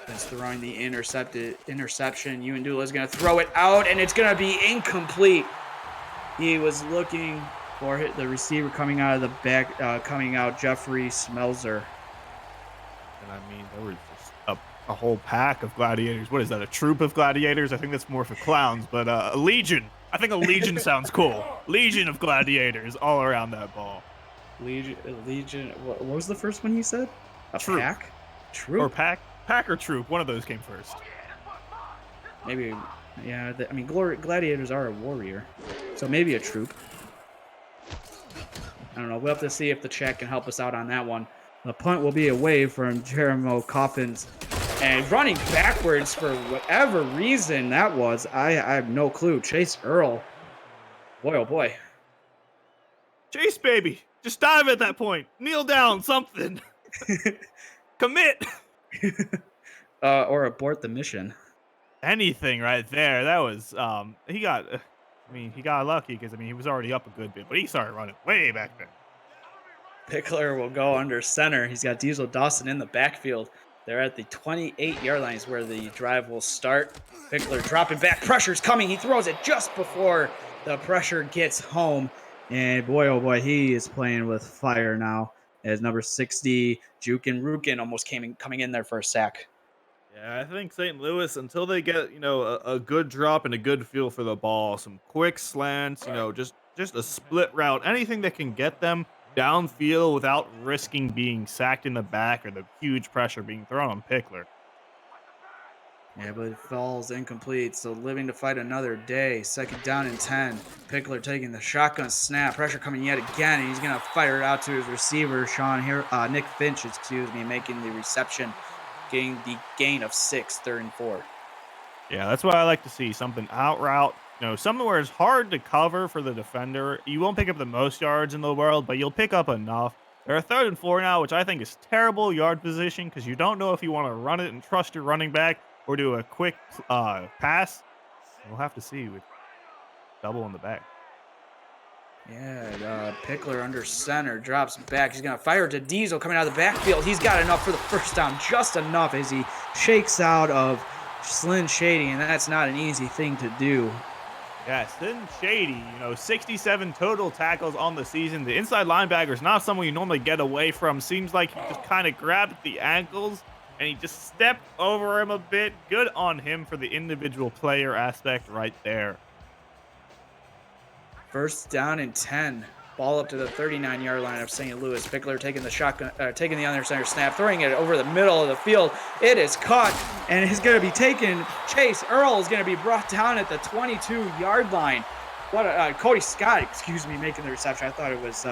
It's throwing the interception. Uindula is going to throw it out, and it's going to be incomplete. He was looking for the receiver coming out of the back, Jeffrey Smelzer. And I mean, there was just a whole pack of gladiators. What is that, a troop of gladiators? I think that's more for clowns, but a legion. I think a legion sounds cool. Legion of gladiators all around that ball. Legion. What was the first one you said? A troop. Pack? Troop? Or pack or troop. One of those came first. Maybe, yeah. Gladiators are a warrior, so maybe a troop. I don't know. We'll have to see if the chat can help us out on that one. The punt will be away from Jeremo Coffins. And running backwards for whatever reason that was, I have no clue. Chase Earl. Boy, oh boy. Chase, baby. Just dive at that point. Kneel down, something. Commit. Or abort the mission. Anything right there. That was, he got lucky because, he was already up a good bit, but he started running way back there. Pickler will go under center. He's got Diesel Dawson in the backfield. They're at the 28-yard line is where the drive will start. Pickler dropping back. Pressure's coming. He throws it just before the pressure gets home. And boy, oh boy, he is playing with fire now. As number 60, Jukin Rukin almost coming in there for a sack. Yeah, I think St. Louis, until they get, a good drop and a good feel for the ball, some quick slants, just a split route, anything that can get them downfield without risking being sacked in the back or the huge pressure being thrown on Pickler. Yeah, but it falls incomplete. So living to fight another day. Second down and 10. Pickler taking the shotgun snap. Pressure coming yet again. And he's going to fire it out to his receiver, Nick Finch, making the reception. getting the gain of 6, third and 4. Yeah, that's what I like to see. Something out route, something where it's hard to cover for the defender. You won't pick up the most yards in the world, but you'll pick up enough. They're a 3rd and 4 now, which I think is terrible yard position because you don't know if you want to run it and trust your running back or do a quick pass. We'll have to see with double in the back. Yeah, Pickler under center, drops back. He's going to fire it to Diesel coming out of the backfield. He's got enough for the first down, just enough as he shakes out of Slyn Shady, and that's not an easy thing to do. Yeah, Sin Shady, 67 total tackles on the season. The inside linebacker is not someone you normally get away from. Seems like he just kind of grabbed the ankles and he just stepped over him a bit. Good on him for the individual player aspect right there. First down and 10. Ball up to the 39-yard line of St. Louis. Pickler taking the shotgun, taking the under center snap, throwing it over the middle of the field. It is caught, and it's going to be taken. Chase Earl is going to be brought down at the 22-yard line. Cody Scott, making the reception. I thought it was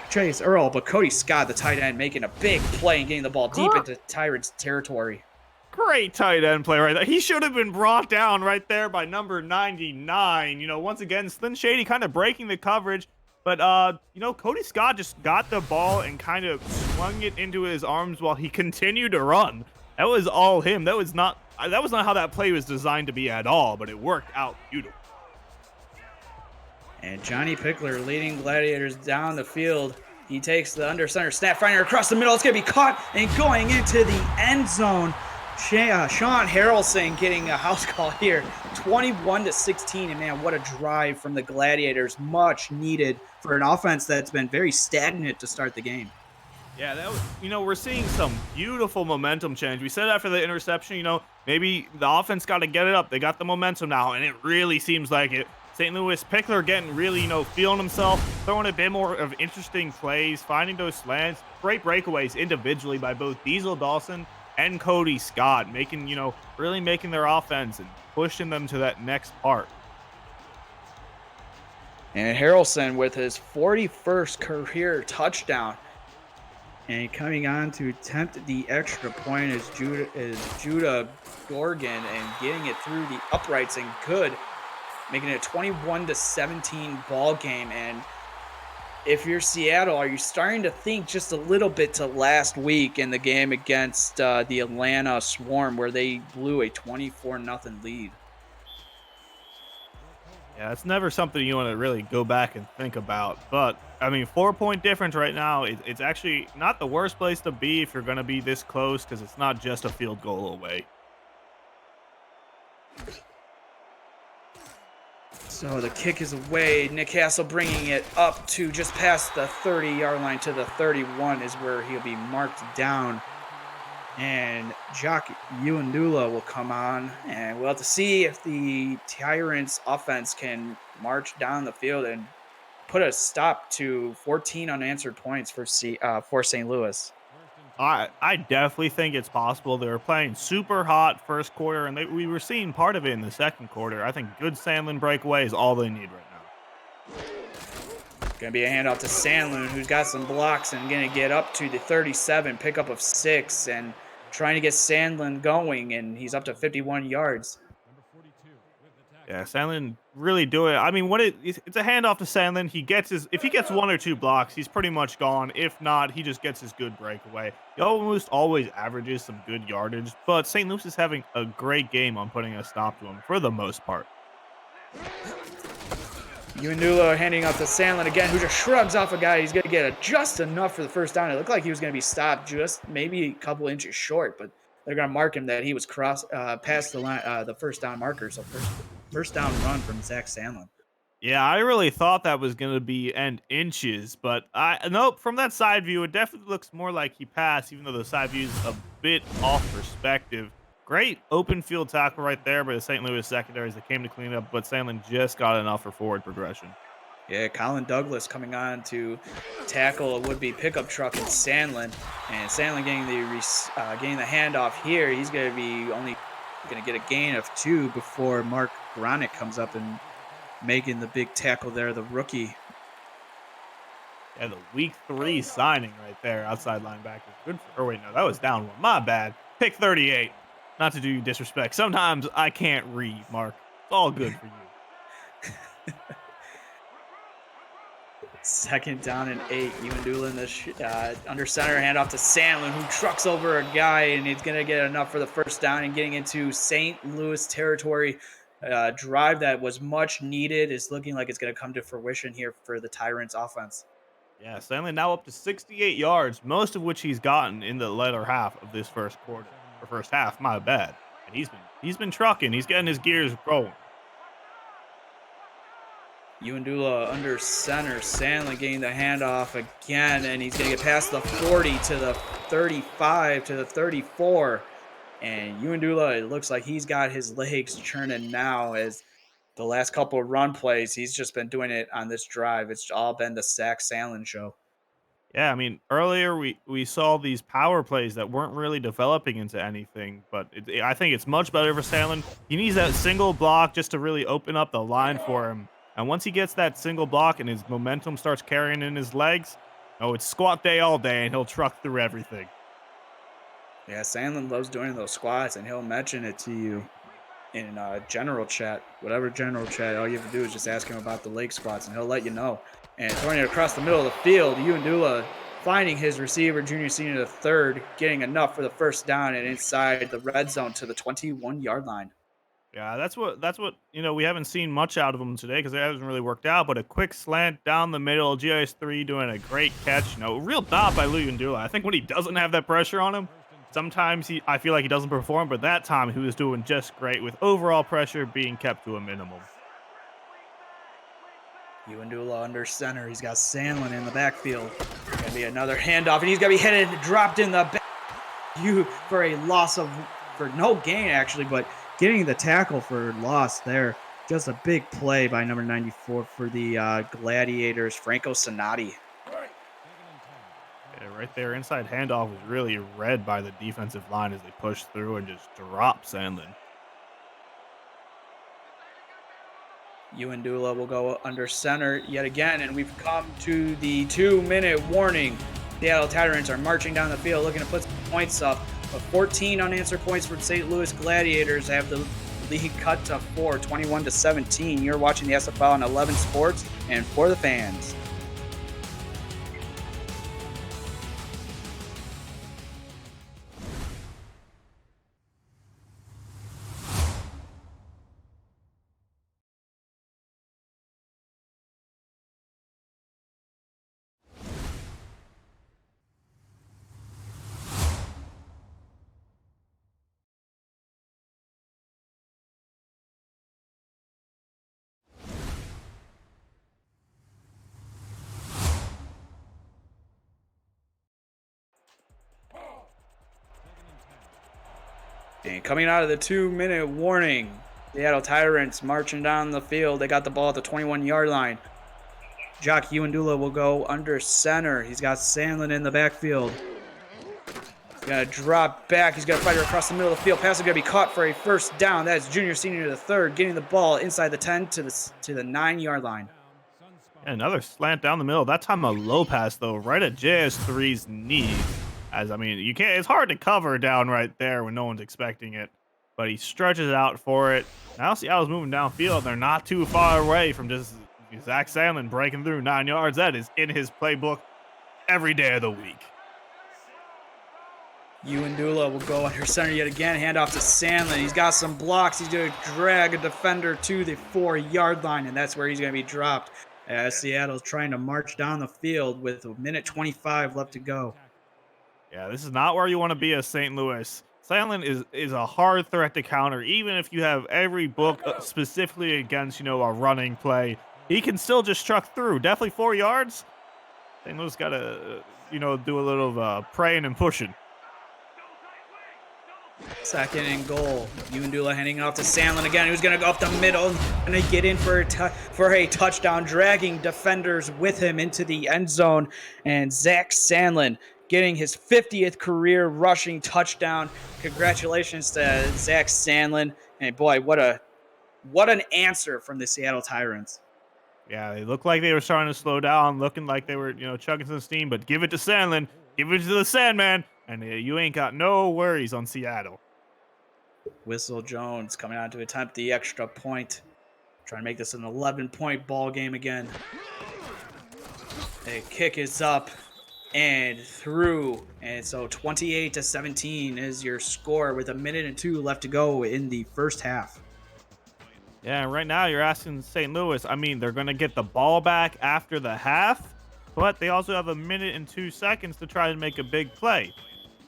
Chase Earl, but Cody Scott, the tight end, making a big play and getting the ball deep into Tyrant's territory. Great tight end play right there. He should have been brought down right there by number 99. Once again, Slyn Shady kind of breaking the coverage. But, Cody Scott just got the ball and kind of swung it into his arms while he continued to run. That was all him. That was not how that play was designed to be at all, but it worked out beautiful. And Johnny Pickler leading Gladiators down the field. He takes the under center snap, finding across the middle. It's going to be caught and going into the end zone. Sean Harrelson getting a house call here, 21-16, and man, what a drive from the Gladiators, much needed for an offense that's been very stagnant to start the game. Yeah, that was, we're seeing some beautiful momentum change. We said after the interception, maybe the offense got to get it up. They got the momentum now, and it really seems like it. St. Louis Pickler getting really, feeling himself, throwing a bit more of interesting plays, finding those slants, great breakaways individually by both Diesel Dawson and Cody Scott, really making their offense and pushing them to that next part. And Harrelson with his 41st career touchdown. And coming on to attempt the extra point is Judah Gorgon and getting it through the uprights and good, making it a 21-17 ball game. And if you're Seattle, are you starting to think just a little bit to last week in the game against the Atlanta Swarm where they blew a 24-0 lead? Yeah, it's never something you want to really go back and think about. But, 4-point difference right now, it's actually not the worst place to be if you're going to be this close because it's not just a field goal away. So the kick is away. Nick Hassel bringing it up to just past the 30-yard line to the 31 is where he'll be marked down. And Jock Uwandula will come on, and we'll have to see if the Tyrants offense can march down the field and put a stop to 14 unanswered points for St. Louis. I definitely think it's possible. They were playing super hot first quarter, and we were seeing part of it in the second quarter. I think good Sandlin breakaway is all they need right now. Going to be a handoff to Sandlin, who's got some blocks and going to get up to the 37, pickup of 6, and trying to get Sandlin going, and he's up to 51 yards. Yeah, Sandlin really do it. It's a handoff to Sandlin. If he gets 1 or 2 blocks, he's pretty much gone. If not, he just gets his good breakaway. He almost always averages some good yardage, but St. Louis is having a great game on putting a stop to him for the most part. Uwandula handing off to Sandlin again, who just shrugs off a guy. He's going to get just enough for the first down. It looked like he was going to be stopped just maybe a couple inches short, but they're going to mark him that he was past the line, the first down marker. So first down run from Zach Sandlin. Yeah, I really thought that was going to be end inches, but nope. From that side view, it definitely looks more like he passed, even though the side view is a bit off perspective. Great open field tackle right there by the St. Louis secondaries that came to clean up, but Sandlin just got enough for forward progression. Yeah, Colin Douglas coming on to tackle a would-be pickup truck in Sandlin, and Sandlin getting the handoff here. He's going to be only going to get a gain of 2 before Mark Gronick comes up and making the big tackle there, the rookie. Yeah, the week 3 signing right there, outside linebacker. That was down one. My bad. Pick 38. Not to do you disrespect. Sometimes I can't read, Mark. It's all good for you. Second down and 8. Ewendula in the under center, handoff to Sandlin, who trucks over a guy, and he's going to get enough for the first down and getting into St. Louis territory. Drive that was much needed is looking like it's going to come to fruition here for the Tyrants offense. Yeah, Stanley now up to 68 yards, most of which he's gotten in the latter half of this first quarter or first half. My bad. And he's been trucking. He's getting his gears going. Ewendula under center. Sandlin getting the handoff again, and he's going to get past the 40 to the 35 to the 34. And Ewendula, it looks like he's got his legs churning now as the last couple of run plays, he's just been doing it on this drive. It's all been the Zach Sandlin show. Yeah, I mean, earlier we saw these power plays that weren't really developing into anything, but I think it's much better for Sandlin. He needs that single block just to really open up the line for him. And once he gets that single block and his momentum starts carrying in his legs, oh, it's squat day all day, and he'll truck through everything. Yeah, Sandlin loves doing those squats, and he'll mention it to you in general chat, whatever general chat. All you have to do is just ask him about the leg squats, and he'll let you know. And throwing it across the middle of the field, Ewendula finding his receiver, junior senior the third, getting enough for the first down and inside the red zone to the 21-yard line. Yeah, that's what we haven't seen much out of him today because it hasn't really worked out. But a quick slant down the middle, GIS3 doing a great catch. Real dot by Ewendula. I think when he doesn't have that pressure on him, sometimes I feel like he doesn't perform, but that time he was doing just great with overall pressure being kept to a minimum. Ewendula under center. He's got Sandlin in the backfield. Gonna be another handoff, and he's gonna be headed, dropped in the back. For a loss for no gain actually, but getting the tackle for loss there. Just a big play by number 94 for the Gladiators, Franco Sonati. Yeah, right there, inside handoff was really read by the defensive line as they pushed through and just dropped Sandlin. Ewendula will go under center yet again, and we've come to the 2-minute warning. Seattle Tyrants are marching down the field looking to put some points up. But 14 unanswered points for St. Louis Gladiators have the lead cut to 4, 21-17. You're watching the SFL on 11 Sports and for the fans. And coming out of the 2-minute warning, Seattle Tyrants marching down the field. They got the ball at the 21-yard line. Jock Ewendula will go under center. He's got Sandlin in the backfield. He's going to drop back. He's going to fight her across the middle of the field. Pass is going to be caught for a first down. That's junior senior the third, getting the ball inside the 10 to the 9-yard line. Another slant down the middle. That time a low pass, though, right at JS3's knees. As I mean, it's hard to cover down right there when no one's expecting it. But he stretches out for it. Now Seattle's moving downfield. They're not too far away from just Zach Sandlin breaking through 9 yards. That is in his playbook every day of the week. Ewendula will go under center yet again. Hand off to Sandlin. He's got some blocks. He's going to drag a defender to the 4-yard line, and that's where he's going to be dropped. As Seattle's trying to march down the field with a minute 25 left to go. Yeah, this is not where you want to be as St. Louis. Sandlin is a hard threat to counter, even if you have every book specifically against, a running play. He can still just truck through. Definitely 4 yards. St. Louis got to, do a little of praying and pushing. Second and goal. Ewendula handing it off to Sandlin again. Who's going to go up the middle and get in for a touchdown, dragging defenders with him into the end zone. And Zach Sandlin getting his 50th career rushing touchdown. Congratulations to Zach Sandlin. And boy, what an answer from the Seattle Tyrants. Yeah, they looked like they were starting to slow down, looking like they were, chugging some steam, but give it to Sandlin. Give it to the Sandman. and you ain't got no worries on Seattle. Whistle Jones coming out to attempt the extra point. Trying to make this an 11-point ball game again. The kick is up and through. And so 28-17 is your score with 1:02 left to go in the first half. Yeah, and right now you're asking St. Louis. I mean, they're going to get the ball back after the half, but they also have 1 minute and 2 seconds to try to make a big play.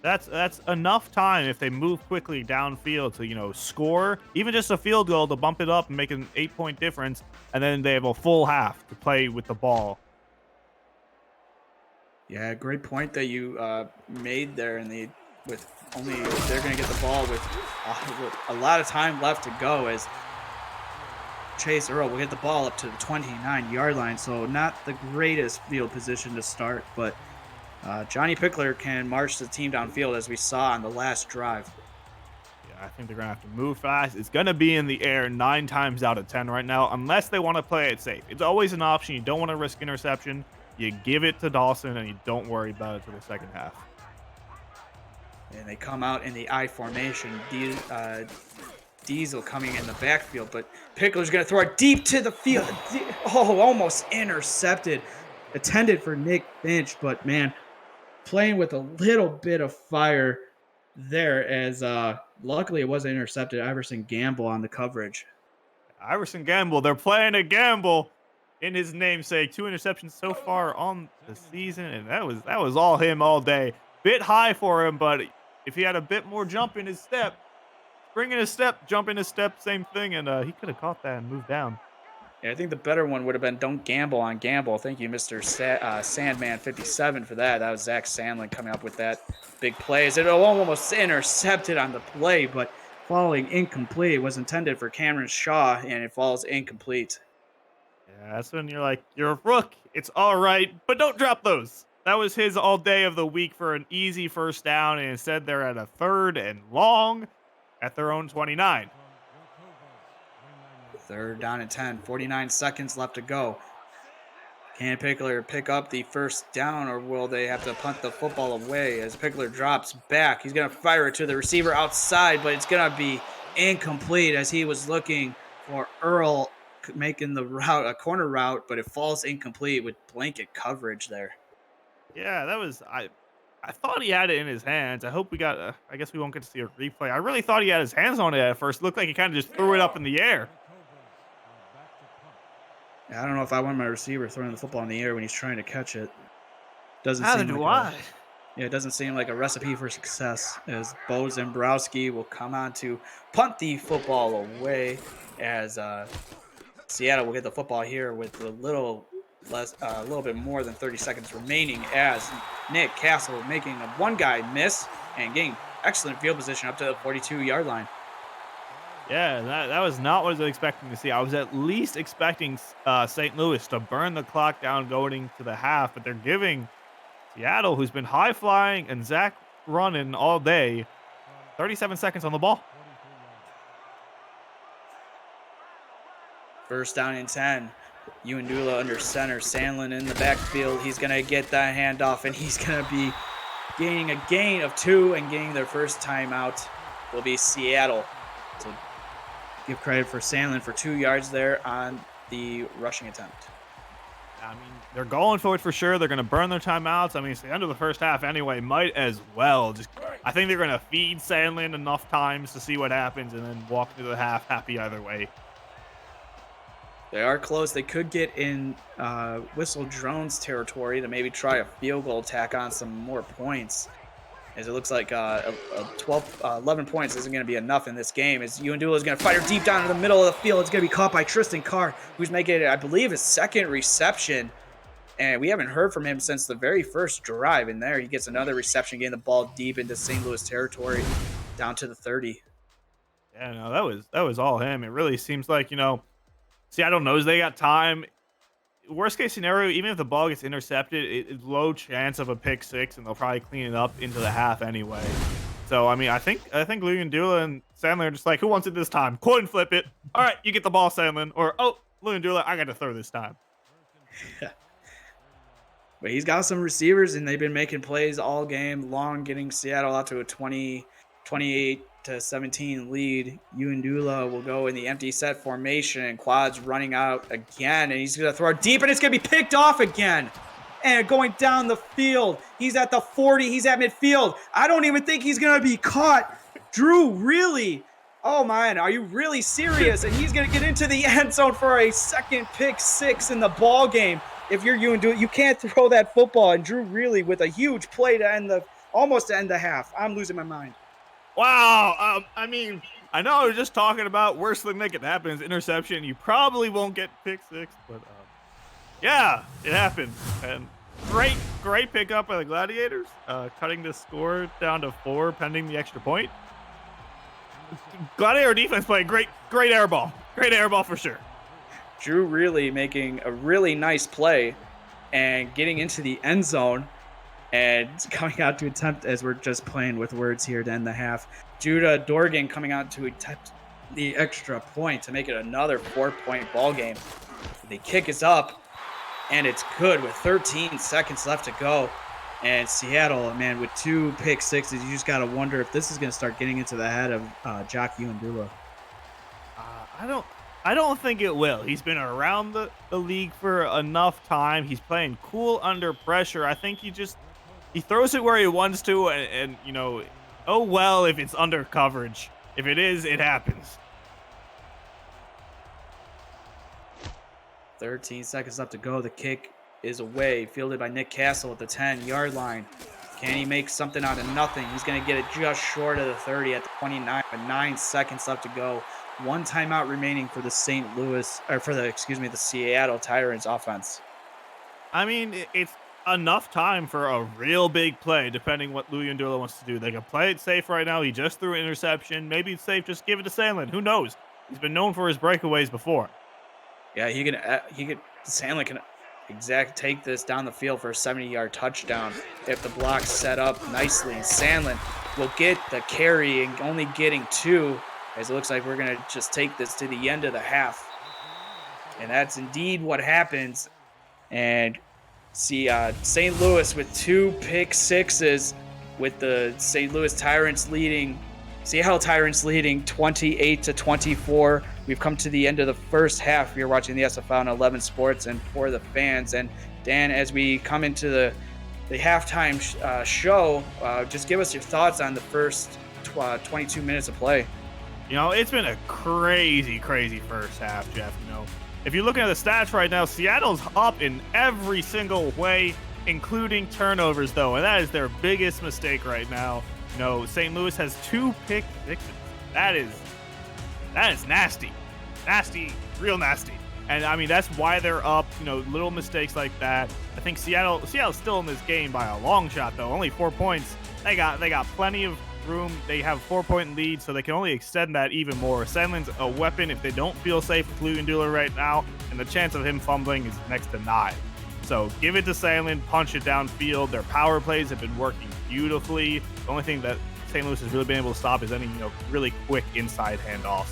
That's enough time if they move quickly downfield to, score, even just a field goal to bump it up and make an 8-point difference, and then they have a full half to play with the ball. Yeah, great point that you made there. With only they're going to get the ball with a lot of time left to go as Chase Earl will get the ball up to the 29-yard line. So not the greatest field position to start, but Johnny Pickler can march the team downfield as we saw on the last drive. Yeah, I think they're going to have to move fast. It's going to be in the air 9 times out of 10 right now, unless they want to play it safe. It's always an option. You don't want to risk interception. You give it to Dawson, and you don't worry about it for the second half. And they come out in the I formation. Diesel coming in the backfield, but Pickler's going to throw it deep to the field. Oh, almost intercepted. Intended for Nick Finch, but man, playing with a little bit of fire there as luckily it wasn't intercepted. Iverson Gamble on the coverage. Iverson Gamble, they're playing a gamble in his namesake. 2 interceptions so far on the season, and that was all him all day. Bit high for him, but if he had a bit more jump in his step, spring in his step, jump in his step, same thing, and he could have caught that and moved down. Yeah, I think the better one would have been don't gamble on Gamble. Thank you, Mr. Sandman 57 for that. That was Zach Sandlin coming up with that big play. It almost intercepted on the play, but falling incomplete. It was intended for Cameron Shaw, and it falls incomplete. Yeah, that's when you're like, you're a rook. It's all right, but don't drop those. That was his all day of the week for an easy first down, and instead they're at a 3rd and long at their own 29. 3rd down and 10, 49 seconds left to go. Can Pickler pick up the first down, or will they have to punt the football away as Pickler drops back? He's going to fire it to the receiver outside, but it's going to be incomplete as he was looking for Earl making the route, a corner route, but it falls incomplete with blanket coverage there. Yeah, that was I thought he had it in his hands. I hope we got. I guess we won't get to see a replay. I really thought he had his hands on it at first. It looked like he kind of just threw it up in the air. I don't know if I want my receiver throwing the football in the air when he's trying to catch it. Neither do I. Yeah, it doesn't seem like a recipe for success as Bo Zembrowski will come on to punt the football away as Seattle will get the football here with a little bit more than 30 seconds remaining as Nick Castle making a one guy miss and getting excellent field position up to the 42-yard line. Yeah, that was not what I was expecting to see. I was at least expecting St. Louis to burn the clock down going to the half, but they're giving Seattle, who's been high flying and Zach running all day, 37 seconds on the ball. 1st down and 10. Uandula under center. Sandlin in the backfield. He's going to get that handoff, and he's going to be gaining a gain of 2 and getting their first timeout will be Seattle. So give credit for Sandlin for 2 yards there on the rushing attempt. I mean, they're going for it for sure. They're going to burn their timeouts. I mean, it's the end of the first half anyway. Might as well. I think they're going to feed Sandlin enough times to see what happens and then walk through the half happy either way. They are close. They could get in Whistle Drones territory to maybe try a field goal, tack on some more points. As it looks like 11 points isn't going to be enough in this game. As Uandula is going to fire deep down in the middle of the field. It's going to be caught by Tristan Carr, who's making, I believe, his 2nd reception. And we haven't heard from him since the very first drive. And there he gets another reception, getting the ball deep into St. Louis territory, down to the 30. Yeah, no, that was all him. It really seems like, Seattle knows they got time. Worst case scenario, even if the ball gets intercepted, it's low chance of a pick 6, and they'll probably clean it up into the half anyway. So, I mean, I think Luyendula and Sandlin are just like, who wants it this time? Coin flip it. All right, you get the ball, Sandlin. Or, oh, Luyendula, I got to throw this time. But he's got some receivers, and they've been making plays all game long, getting Seattle out to a 28-17 lead. Undula will go in the empty set formation, and Quad's running out again, and he's going to throw it deep, and it's going to be picked off again. And going down the field, he's at the 40, he's at midfield. I don't even think he's going to be caught. Drew, really? Oh, man, are you really serious? And he's going to get into the end zone for a second pick six in the ball game. If you're Undula, you can't throw that football. And Drew really with a huge play to end almost to end the half. I'm losing my mind. Wow. I mean, I know I was just talking about worst thing that could happen is interception. You probably won't get pick six, but yeah, it happened. And great pickup by the Gladiators, cutting the score down to 4 pending the extra point. Gladiator defense played great air ball. Great air ball for sure. Drew really making a really nice play and getting into the end zone and coming out to attempt, as we're just playing with words here to end the half, Judah Dorgan coming out to attempt the extra point to make it another 4-point ball game. The kick is up, and it's good with 13 seconds left to go. And Seattle, man, with 2 pick sixes, you just got to wonder if this is going to start getting into the head of Jock Undula. I don't think it will. He's been around the league for enough time. He's playing cool under pressure. I think he throws it where he wants to, and you know, oh well if it's under coverage. If it is, it happens. 13 seconds left to go. The kick is away, fielded by Nick Castle at the 10-yard line. Can he make something out of nothing? He's going to get it just short of the 30 at the 29, but 9 seconds left to go. 1 timeout remaining for the the Seattle Tyrants offense. I mean, it's enough time for a real big play, depending what Louis Undula wants to do. They can play it safe right now. He just threw an interception. Maybe it's safe. Just give it to Sandlin. Who knows? He's been known for his breakaways before. Yeah, Sandlin can take this down the field for a 70-yard touchdown if the block's set up nicely. And Sandlin will get the carry and only getting 2, as it looks like we're going to just take this to the end of the half. And that's indeed what happens. And see St. Louis with 2 pick sixes, with the St. Louis Tyrants leading, Seattle Tyrants leading 28-24. We've come to the end of the first half. You're watching the SFL on 11 Sports and for the fans. And Dan, as we come into the halftime show, just give us your thoughts on the first 22 minutes of play. You know, it's been a crazy first half, Jeff. You know, if you're looking at the stats right now, Seattle's up in every single way, including turnovers, though, and that is their biggest mistake right now. You know, St. Louis has 2 pick sixes. That is nasty. Nasty, real nasty. And I mean, that's why they're up, you know, little mistakes like that. I think Seattle's still in this game by a long shot, though. Only 4 points. They got plenty of room. They have 4-point lead, so they can only extend that even more. Sandlin's a weapon if they don't feel safe with Louis Undula right now, and the chance of him fumbling is next to 9. So give it to Sandlin, punch it downfield. Their power plays have been working beautifully. The only thing that St. Louis has really been able to stop is any, you know, really quick inside handoffs.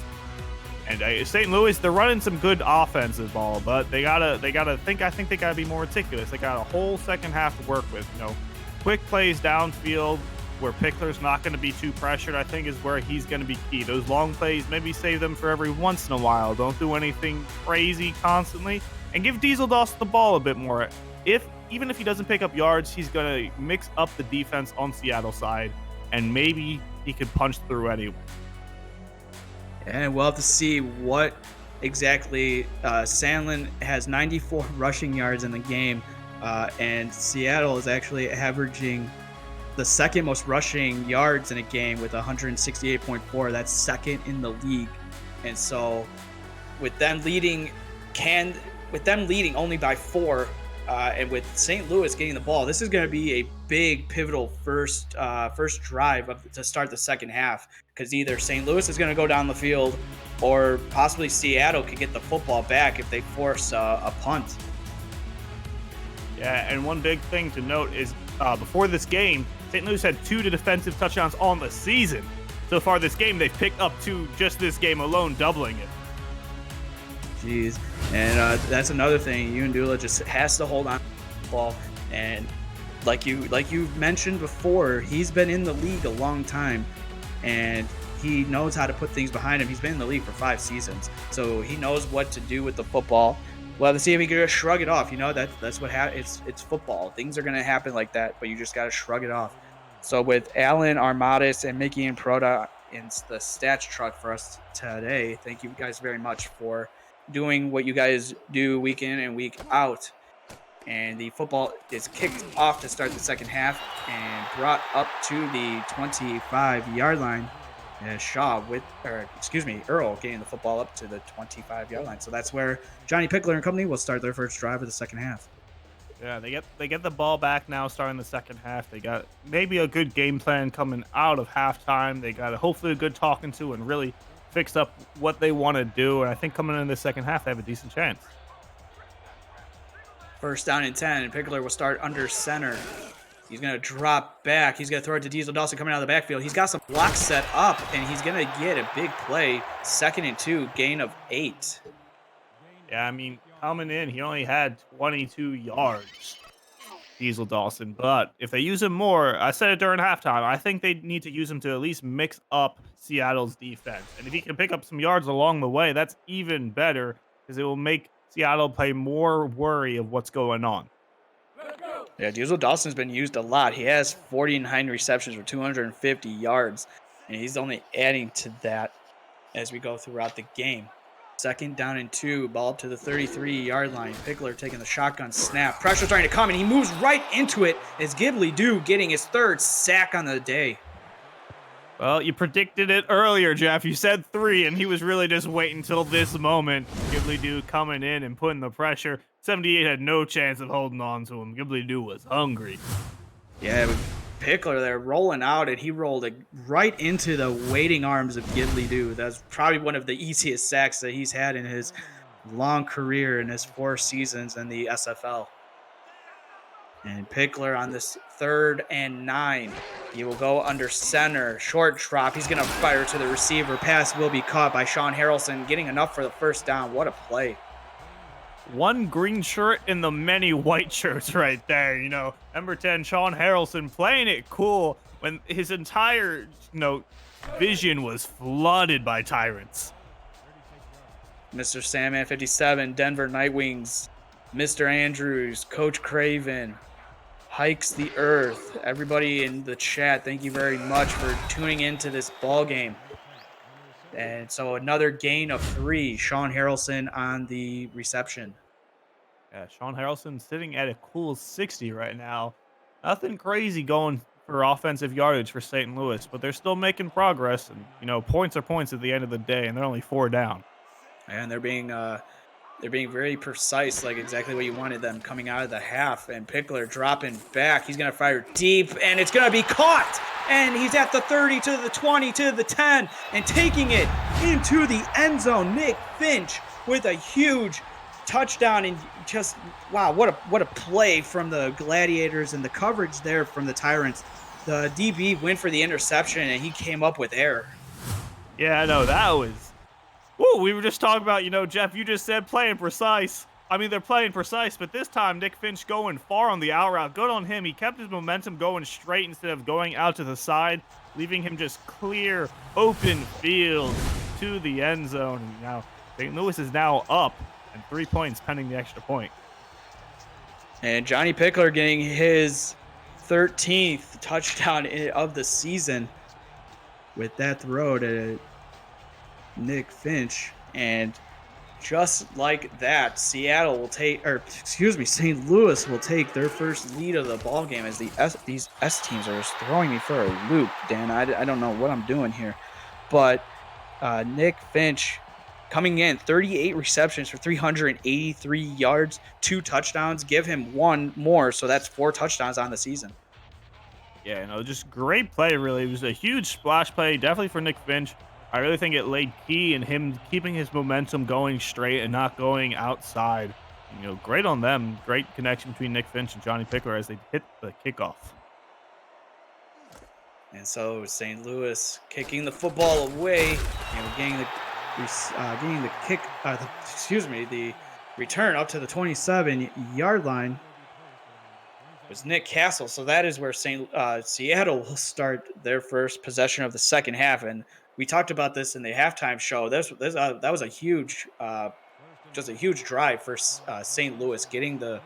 And St. Louis, they're running some good offensive ball, but I think they gotta be more meticulous. They got a whole second half to work with. You know, quick plays downfield where Pickler's not going to be too pressured, I think, is where he's going to be key. Those long plays, maybe save them for every once in a while. Don't do anything crazy constantly, and give Diesel Doss the ball a bit more. Even if he doesn't pick up yards, he's going to mix up the defense on Seattle's side, and maybe he could punch through anyway. And we'll have to see what exactly Sandlin has 94 rushing yards in the game, and Seattle is actually averaging the second most rushing yards in a game with 168.4. That's second in the league. And so with them leading only by 4, and with St. Louis getting the ball, this is going to be a big pivotal first drive to start the second half, because either St. Louis is going to go down the field or possibly Seattle could get the football back if they force a punt. Yeah, and one big thing to note is before this game, St. Louis had 2 defensive touchdowns on the season. So far this game, they've picked up 2 just this game alone, doubling it. Jeez. And that's another thing. Undula just has to hold on to the ball And like you mentioned before, he's been in the league a long time, and he knows how to put things behind him. He's been in the league for 5 seasons, so he knows what to do with the football. Well, to see if he can just shrug it off. That's what it's football. Things are gonna happen like that, but you just gotta shrug it off. So with Allen, Armadas, and Mickey and Proda in the stats truck for us today, thank you guys very much for doing what you guys do week in and week out. And the football is kicked off to start the second half and brought up to the 25-yard line. Shaw or excuse me, Earl getting the football up to the 25-yard line. So that's where Johnny Pickler and company will start their first drive of the second half. Yeah, they get the ball back now, starting the second half. They got maybe a good game plan coming out of halftime. They got hopefully a good talking to and really fixed up what they want to do. And I think coming in the second half, they have a decent chance. First down and 10, and Pickler will start under center. He's going to drop back. He's going to throw it to Diesel Dawson coming out of the backfield. He's got some blocks set up, and he's going to get a big play. 2nd and 2, gain of 8. Yeah, I mean, coming in, he only had 22 yards, Diesel Dawson. But if they use him more, I said it during halftime, I think they need to use him to at least mix up Seattle's defense. And if he can pick up some yards along the way, that's even better because it will make Seattle play more worry of what's going on. Yeah, Diesel Dawson's been used a lot. He has 49 receptions for 250 yards, and he's only adding to that as we go throughout the game. 2nd down and 2, ball up to the 33-yard line. Pickler taking the shotgun snap. Pressure starting to come, and he moves right into it as Ghibli Doo getting his 3rd sack on the day. Well, you predicted it earlier, Jeff. You said 3, and he was really just waiting until this moment. Ghibli Doo coming in and putting the pressure. 78 had no chance of holding on to him. Ghibli Doo was hungry. Yeah, with Pickler there rolling out, and he rolled it right into the waiting arms of Ghibli Doo. That's probably one of the easiest sacks that he's had in his long career in his 4 seasons in the SFL. And Pickler on this 3rd and 9. He will go under center. Short drop. He's going to fire to the receiver. Pass will be caught by Sean Harrelson, getting enough for the first down. What a play. One green shirt in the many white shirts right there. Number 10, Sean Harrelson playing it cool when his entire, vision was flooded by tyrants. Mr. Sandman 57, Denver Nightwings, Mr. Andrews, Coach Craven, Hikes the Earth. Everybody in the chat, thank you very much for tuning into this ball game. And so another gain of 3. Sean Harrelson on the reception. Yeah, Sean Harrelson sitting at a cool 60 right now. Nothing crazy going for offensive yardage for St. Louis, but they're still making progress. And, points are points at the end of the day, and they're only 4 down. And they're being very precise, like exactly what you wanted them coming out of the half. And Pickler dropping back. He's going to fire deep, and it's going to be caught. And he's at the 30 to the 20 to the 10 and taking it into the end zone. Nick Finch with a huge touchdown, and just, wow, what a play from the Gladiators and the coverage there from the Tyrants. The DB went for the interception, and he came up with error. Yeah, I know, that was... Woo, we were just talking about, Jeff, you just said playing precise. I mean, they're playing precise, but this time Nick Finch going far on the out route. Good on him. He kept his momentum going straight instead of going out to the side, leaving him just clear, open field to the end zone. And now St. Louis is now up, and 3 points pending the extra point. And Johnny Pickler getting his 13th touchdown of the season with that throw to Nick Finch. And just like that, St. Louis will take their first lead of the ball game as these S teams are just throwing me for a loop, Dan. I don't know what I'm doing here. But Nick Finch coming in, 38 receptions for 383 yards, 2 touchdowns. Give him 1 more, so that's 4 touchdowns on the season. Yeah, just great play, really. It was a huge splash play, definitely for Nick Finch. I really think it laid key in him keeping his momentum going straight and not going outside. Great on them. Great connection between Nick Finch and Johnny Pickler as they hit the kickoff. And so St. Louis kicking the football away, and we're getting the return up to the 27-yard line. was Nick Castle. So that is where Seattle will start their first possession of the second half. And we talked about this in the halftime show. That was a huge, just a huge drive for St. Louis, getting the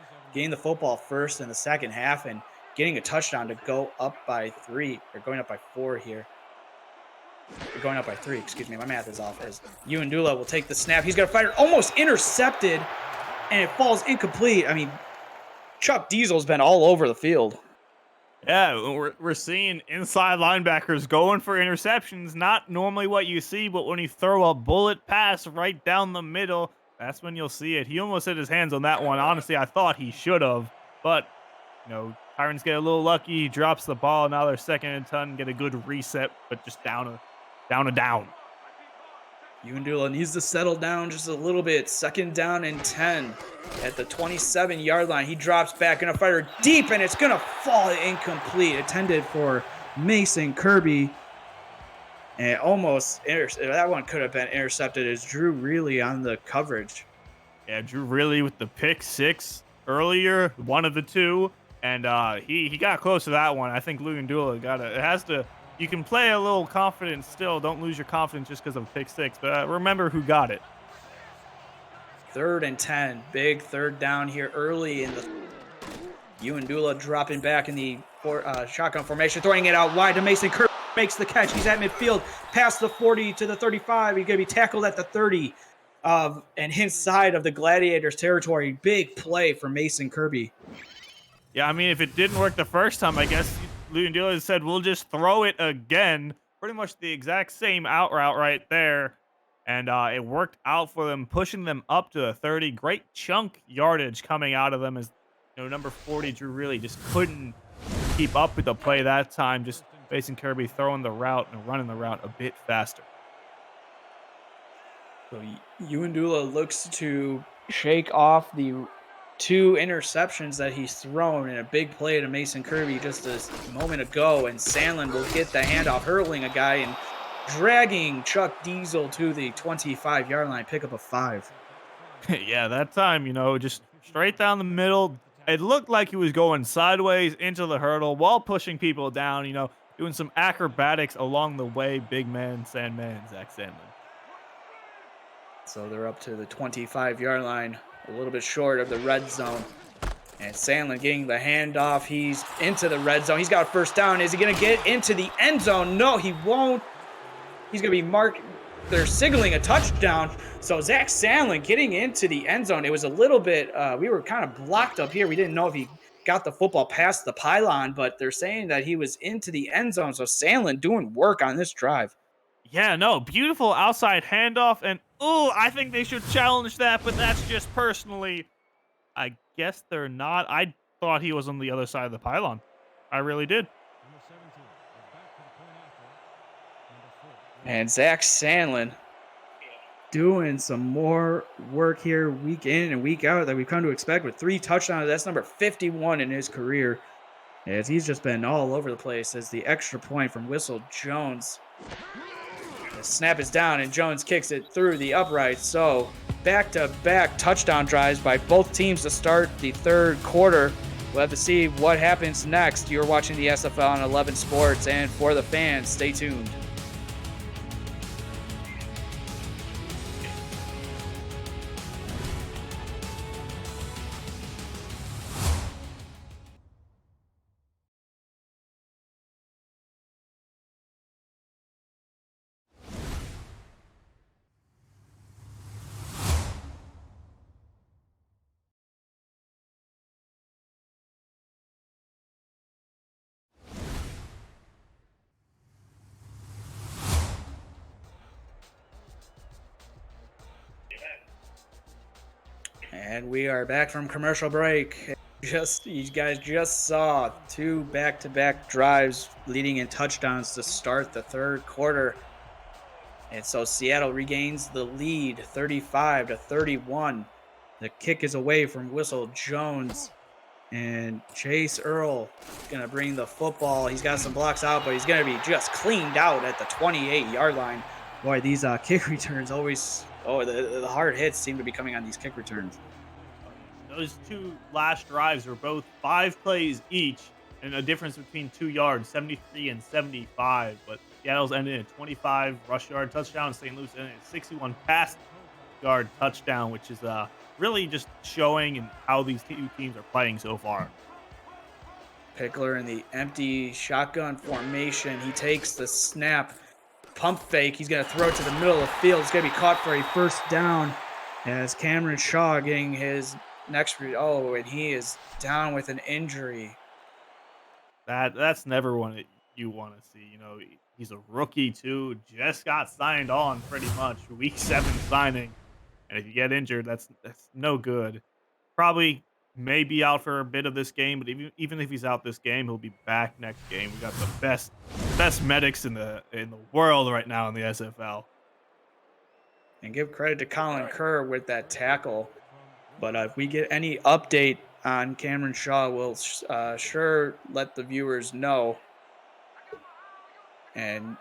football first in the second half and getting a touchdown to go up by 3 or going up by 4 here. Or going up by 3. Excuse me, my math is off. As Undula will take the snap, he's got a fighter almost intercepted, and it falls incomplete. I mean, Chuck Diesel's been all over the field. Yeah, we're seeing inside linebackers going for interceptions. Not normally what you see, but when you throw a bullet pass right down the middle, that's when you'll see it. He almost hit his hands on that one. Honestly, I thought he should have, but Tyrants get a little lucky. He drops the ball. Now they're second and 10. Get a good reset, but just down. Undula needs to settle down just a little bit. Second down and 10 at the 27-yard line. He drops back, gonna fire deep, and it's gonna fall incomplete. Intended for Mason Kirby. And that one could have been intercepted as Drew really on the coverage. Yeah, Drew really with the pick six earlier, one of the two, and he got close to that one. I think Lugandula you can play a little confidence still. Don't lose your confidence just because of pick six, but remember who got it. Third and 10, big third down here early in the Undula dropping back in the shotgun formation, throwing it out wide to Mason Kirby. Makes the catch. He's at midfield, past the 40 to the 35. He's going to be tackled at the 30 and inside of the Gladiators territory. Big play for Mason Kirby. Yeah, I mean, if it didn't work the first time, I guess Lugandula said, we'll just throw it again. Pretty much the exact same out route right there. And it worked out for them, pushing them up to the 30. Great chunk yardage coming out of them as, number 40, Drew really just couldn't keep up with the play that time. Just Mason Kirby throwing the route and running the route a bit faster. So Undula looks to shake off the 2 interceptions that he's thrown in a big play to Mason Kirby just a moment ago, and Sandlin will get the handoff, hurling a guy and dragging Chuck Diesel to the 25-yard line, pick up a 5. Yeah, that time, just straight down the middle. It looked like he was going sideways into the hurdle while pushing people down, doing some acrobatics along the way. Big man, Sandman, Zach Sandlin. So they're up to the 25-yard line, a little bit short of the red zone. And Sandlin getting the handoff. He's into the red zone. He's got a first down. Is he going to get into the end zone? No, he won't. He's going to be marked. They're signaling a touchdown. So Zach Sandlin getting into the end zone. It was a little bit, we were kind of blocked up here. We didn't know if he got the football past the pylon, but they're saying that he was into the end zone. So Sandlin doing work on this drive. Yeah, no, beautiful outside handoff. And, I think they should challenge that, but that's just personally. I guess they're not. I thought he was on the other side of the pylon. I really did. And Zach Sandlin doing some more work here week in and week out that we've come to expect with 3 touchdowns. That's number 51 in his career, as he's just been all over the place. As the extra point from Whistle Jones. The snap is down and Jones kicks it through the upright. So back-to-back touchdown drives by both teams to start the third quarter. We'll have to see what happens next. You're watching the SFL on 11 Sports, and for the fans, stay tuned. And we are back from commercial break. You guys just saw 2 back-to-back drives leading in touchdowns to start the third quarter. And so Seattle regains the lead 35-31. The kick is away from Whistle Jones. And Chase Earl going to bring the football. He's got some blocks out, but he's going to be just cleaned out at the 28-yard line. Boy, these kick returns always... the hard hits seem to be coming on these kick returns. those two last drives were both 5 plays each and a difference between 2 yards, 73 and 75. But Seattle's ended in a 25 rush yard touchdown, and St. Louis ended in a 61 pass yard touchdown, which is really just showing and how these two teams are playing so far. Pickler in the empty shotgun formation. He takes the snap, pump fake. He's going to throw it to the middle of the field. It's going to be caught for a first down as Cameron Shaw getting his next read. Oh, and he is down with an injury. That's never one that you want to see. He's a rookie too, just got signed on pretty much week 7 signing, and if you get injured, that's no good. Probably may be out for a bit of this game, but even if he's out this game, he'll be back next game. We got the best medics in the world right now in the SFL. And give credit to Colin Kerr with that tackle. But if we get any update on Cameron Shaw, we'll sure let the viewers know. And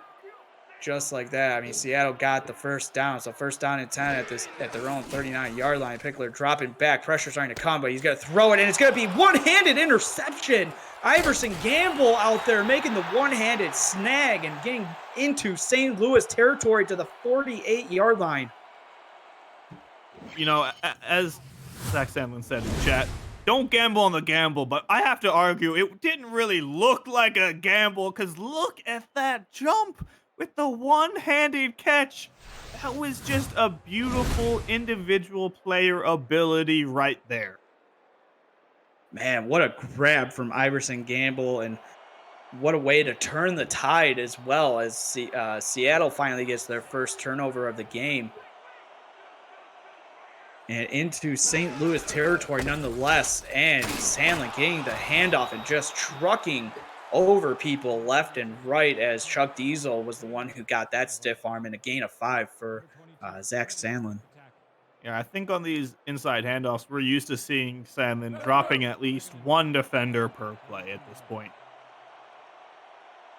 just like that, I mean, Seattle got the first down. So first down and 10 at their own 39-yard line. Pickler dropping back. Pressure starting to come, but he's going to throw it, and it's going to be one-handed interception. Iverson Gamble out there making the one-handed snag and getting into St. Louis territory to the 48-yard line. As Zach Sandlin said in chat, don't gamble on the gamble, but I have to argue it didn't really look like a gamble because look at that jump with the one-handed catch. That was just a beautiful individual player ability right there. Man, what a grab from Iverson Gamble, and what a way to turn the tide as well as Seattle finally gets their first turnover of the game. And into St. Louis territory nonetheless, and Sandlin getting the handoff and just trucking over people left and right as Chuck Diesel was the one who got that stiff arm and a gain of 5 for Zach Sandlin. Yeah, I think on these inside handoffs, we're used to seeing Sandlin dropping at least one defender per play at this point.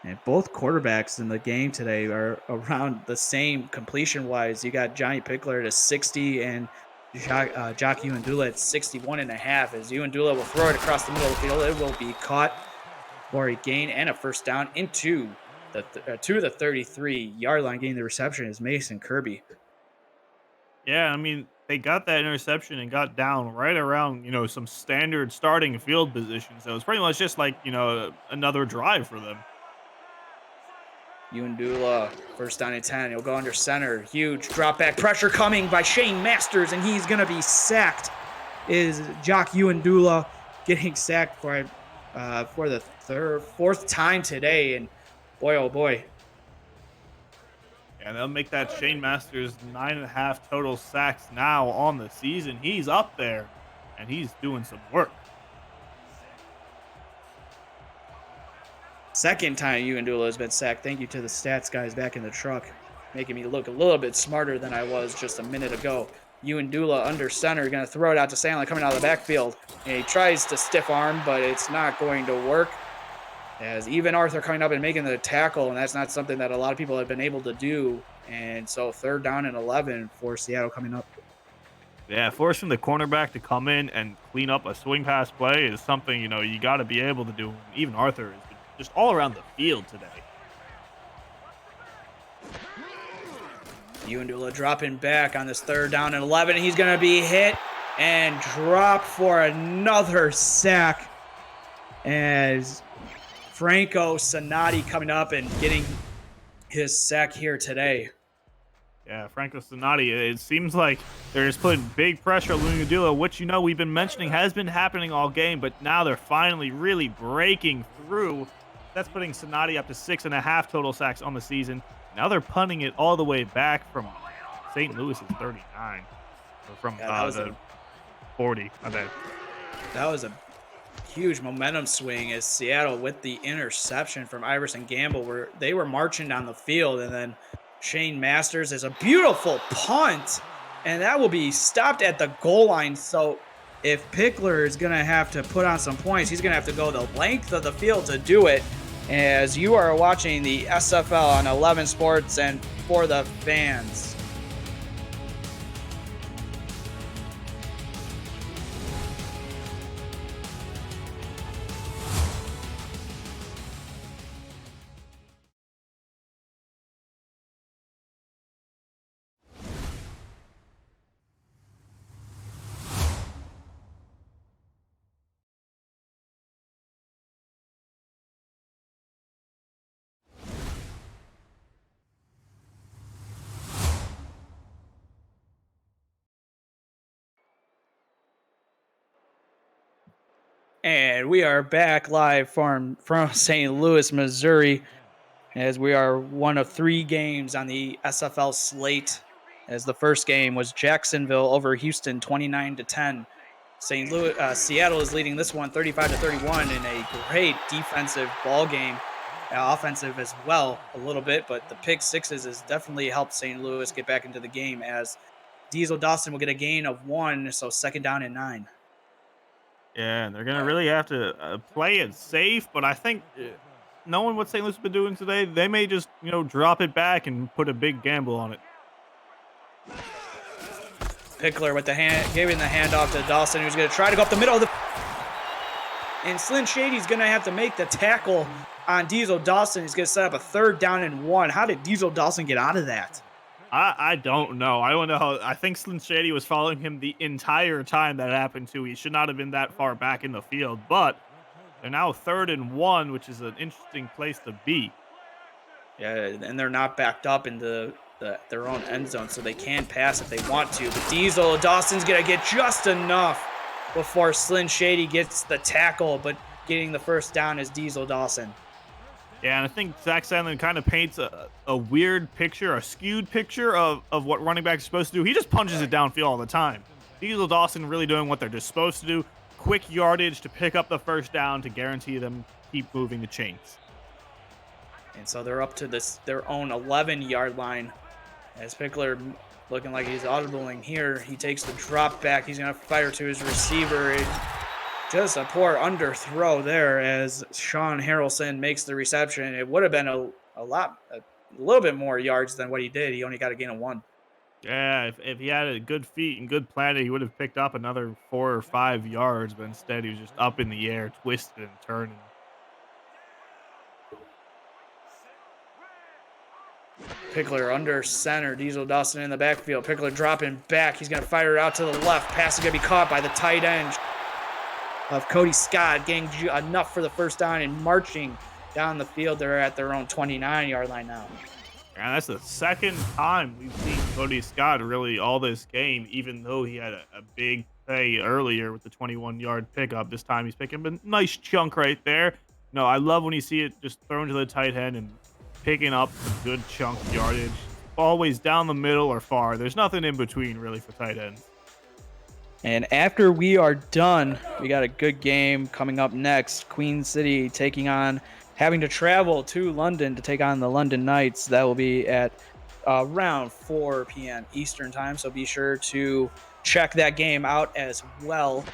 And both quarterbacks in the game today are around the same completion-wise. You got Johnny Pickler at 60 and Jock Uandula at 61.5 as Uandula will throw it across the middle of the field. It will be caught for a gain and a first down into the 33-yard line. Getting the reception is Mason Kirby. Yeah, I mean, they got that interception and got down right around, some standard starting field positions. So it's pretty much just like, another drive for them. Uandula, first down and 10. He'll go under center. Huge drop back pressure coming by Shane Masters, and he's going to be sacked. Is Jock Uandula getting sacked for the fourth time today? And boy, oh boy. And they'll make that Shane Masters 9.5 total sacks now on the season. He's up there, and he's doing some work. Second time Uandula has been sacked. Thank you to the stats guys back in the truck, making me look a little bit smarter than I was just a minute ago. Uandula under center, going to throw it out to Sandlin coming out of the backfield. And he tries to stiff arm, but it's not going to work. As even Arthur coming up and making the tackle, and that's not something that a lot of people have been able to do. And so third down and 11 for Seattle coming up. Yeah, forcing the cornerback to come in and clean up a swing pass play is something, you got to be able to do. Even Arthur has been just all around the field today. Uandula dropping back on this third down and 11. He's going to be hit and dropped for another sack as Franco Sonati coming up and getting his sack here today. Yeah, Franco Sonati, it seems like they're just putting big pressure on Uandula, which, we've been mentioning has been happening all game, but now they're finally really breaking through. That's putting Sonati up to 6.5 total sacks on the season. Now they're punting it all the way back from St. Louis's 39. Or from the 40. I bet. That was a huge momentum swing as Seattle with the interception from Iverson Gamble where they were marching down the field, and then Shane Masters is a beautiful punt, and that will be stopped at the goal line. So if Pickler is going to have to put on some points, he's going to have to go the length of the field to do it. As you are watching the SFL on 11 Sports and for the fans. And we are back live from St. Louis, Missouri, as we are one of three games on the SFL slate. As the first game was Jacksonville over Houston, 29-10. St. Louis, Seattle is leading this one, 35-31, in a great defensive ball game, offensive as well a little bit. But the pick sixes has definitely helped St. Louis get back into the game, as Diesel Dawson will get a gain of 1, so second down and 9. Yeah, and they're gonna really have to play it safe. But I think knowing what St. Louis has been doing today, they may just drop it back and put a big gamble on it. Pickler with the hand, giving the handoff to Dawson, who's going to try to go up the middle of the. And Slim Shady's going to have to make the tackle on Diesel Dawson. He's going to set up a third down and 1. How did Diesel Dawson get out of that? I don't know. I don't know how. I think Slim Shady was following him the entire time that happened to. He should not have been that far back in the field, but they're now 3rd and 1, which is an interesting place to be. Yeah, and they're not backed up into their own end zone, so they can pass if they want to. But Diesel Dawson's going to get just enough before Slim Shady gets the tackle, but getting the first down is Diesel Dawson. Yeah, and I think Zach Sandlin kind of paints a weird picture, a skewed picture of what running backs are supposed to do. He just punches it downfield all the time. Diesel Dawson really doing what they're just supposed to do. Quick yardage to pick up the first down to guarantee them keep moving the chains. And so they're up to their own 11-yard line. As Pickler looking like he's audibling here, he takes the drop back. He's going to fire to his receiver. Just a poor underthrow there as Sean Harrelson makes the reception. It would have been a little bit more yards than what he did. He only got a gain of 1. Yeah, if he had a good feet and good planning, he would have picked up another 4 or 5 yards, but instead he was just up in the air, twisted and turning. Pickler under center. Diesel Dawson in the backfield. Pickler dropping back. He's going to fire it out to the left. Pass is going to be caught by the tight end of Cody Scott, getting enough for the first down and marching down the field. They're at their own 29-yard line now. And that's the second time we've seen Cody Scott really all this game, even though he had a big play earlier with the 21-yard pickup. This time he's picking a nice chunk right there. No, I love when you see it just thrown to the tight end and picking up a good chunk yardage. Always down the middle or far. There's nothing in between really for tight ends. And after we are done, we got a good game coming up next. Queen City having to travel to London to take on the London Knights. That will be at around 4 p.m. Eastern time, so be sure to check that game out as well.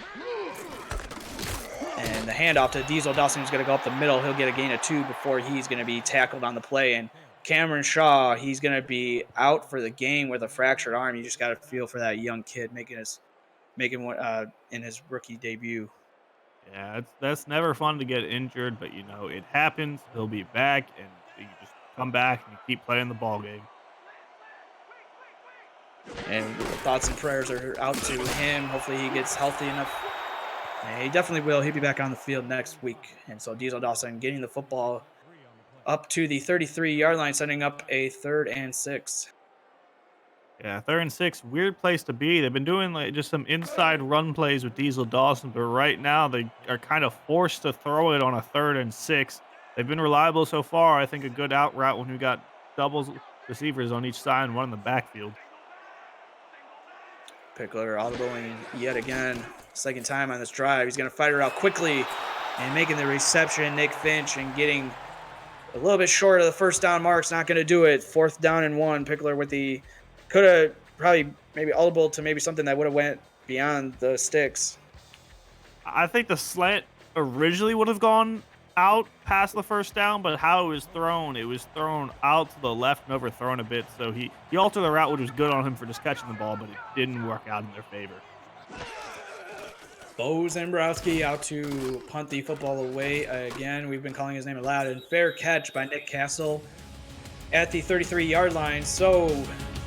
And the handoff to Diesel Dawson is going to go up the middle. He'll get a gain of 2 before he's going to be tackled on the play. And Cameron Shaw, he's going to be out for the game with a fractured arm. You just got to feel for that young kid making in his rookie debut. Yeah, that's never fun to get injured, but it happens. He'll be back, and you just come back and you keep playing the ball game. And thoughts and prayers are out to him. Hopefully he gets healthy enough. And he definitely will. He'll be back on the field next week. And so Diesel Dawson getting the football up to the 33-yard line, setting up a 3rd and 6. Yeah, 3rd and 6, weird place to be. They've been doing just some inside run plays with Diesel Dawson, but right now they are kind of forced to throw it on a 3rd and 6. They've been reliable so far. I think a good out route when we got doubles receivers on each side and one in the backfield. Pickler audibling yet again, second time on this drive. He's going to fire out quickly and making the reception. Nick Finch and getting a little bit short of the first down marks. Not going to do it. 4th down and 1. Pickler with the could have probably maybe audible to maybe something that would have went beyond the sticks. I think the slant originally would have gone out past the first down, but how it was thrown out to the left and overthrown a bit. So he altered the route, which was good on him for just catching the ball, but it didn't work out in their favor. Bo Zambrowski out to punt the football away again. We've been calling his name aloud. And fair catch by Nick Castle at the 33-yard line. So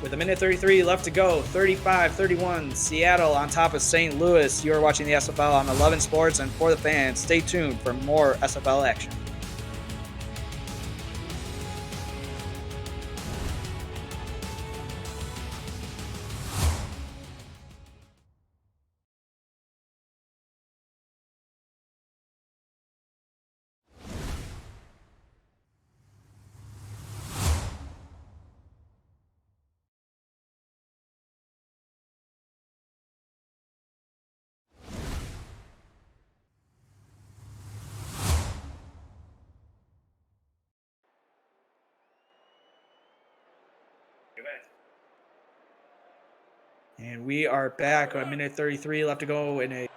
with 1:33 left to go, 35-31, Seattle on top of St. Louis. You are watching the SFL on 11 Sports, and for the fans, stay tuned for more SFL action. And we are back. A minute 33 left to go in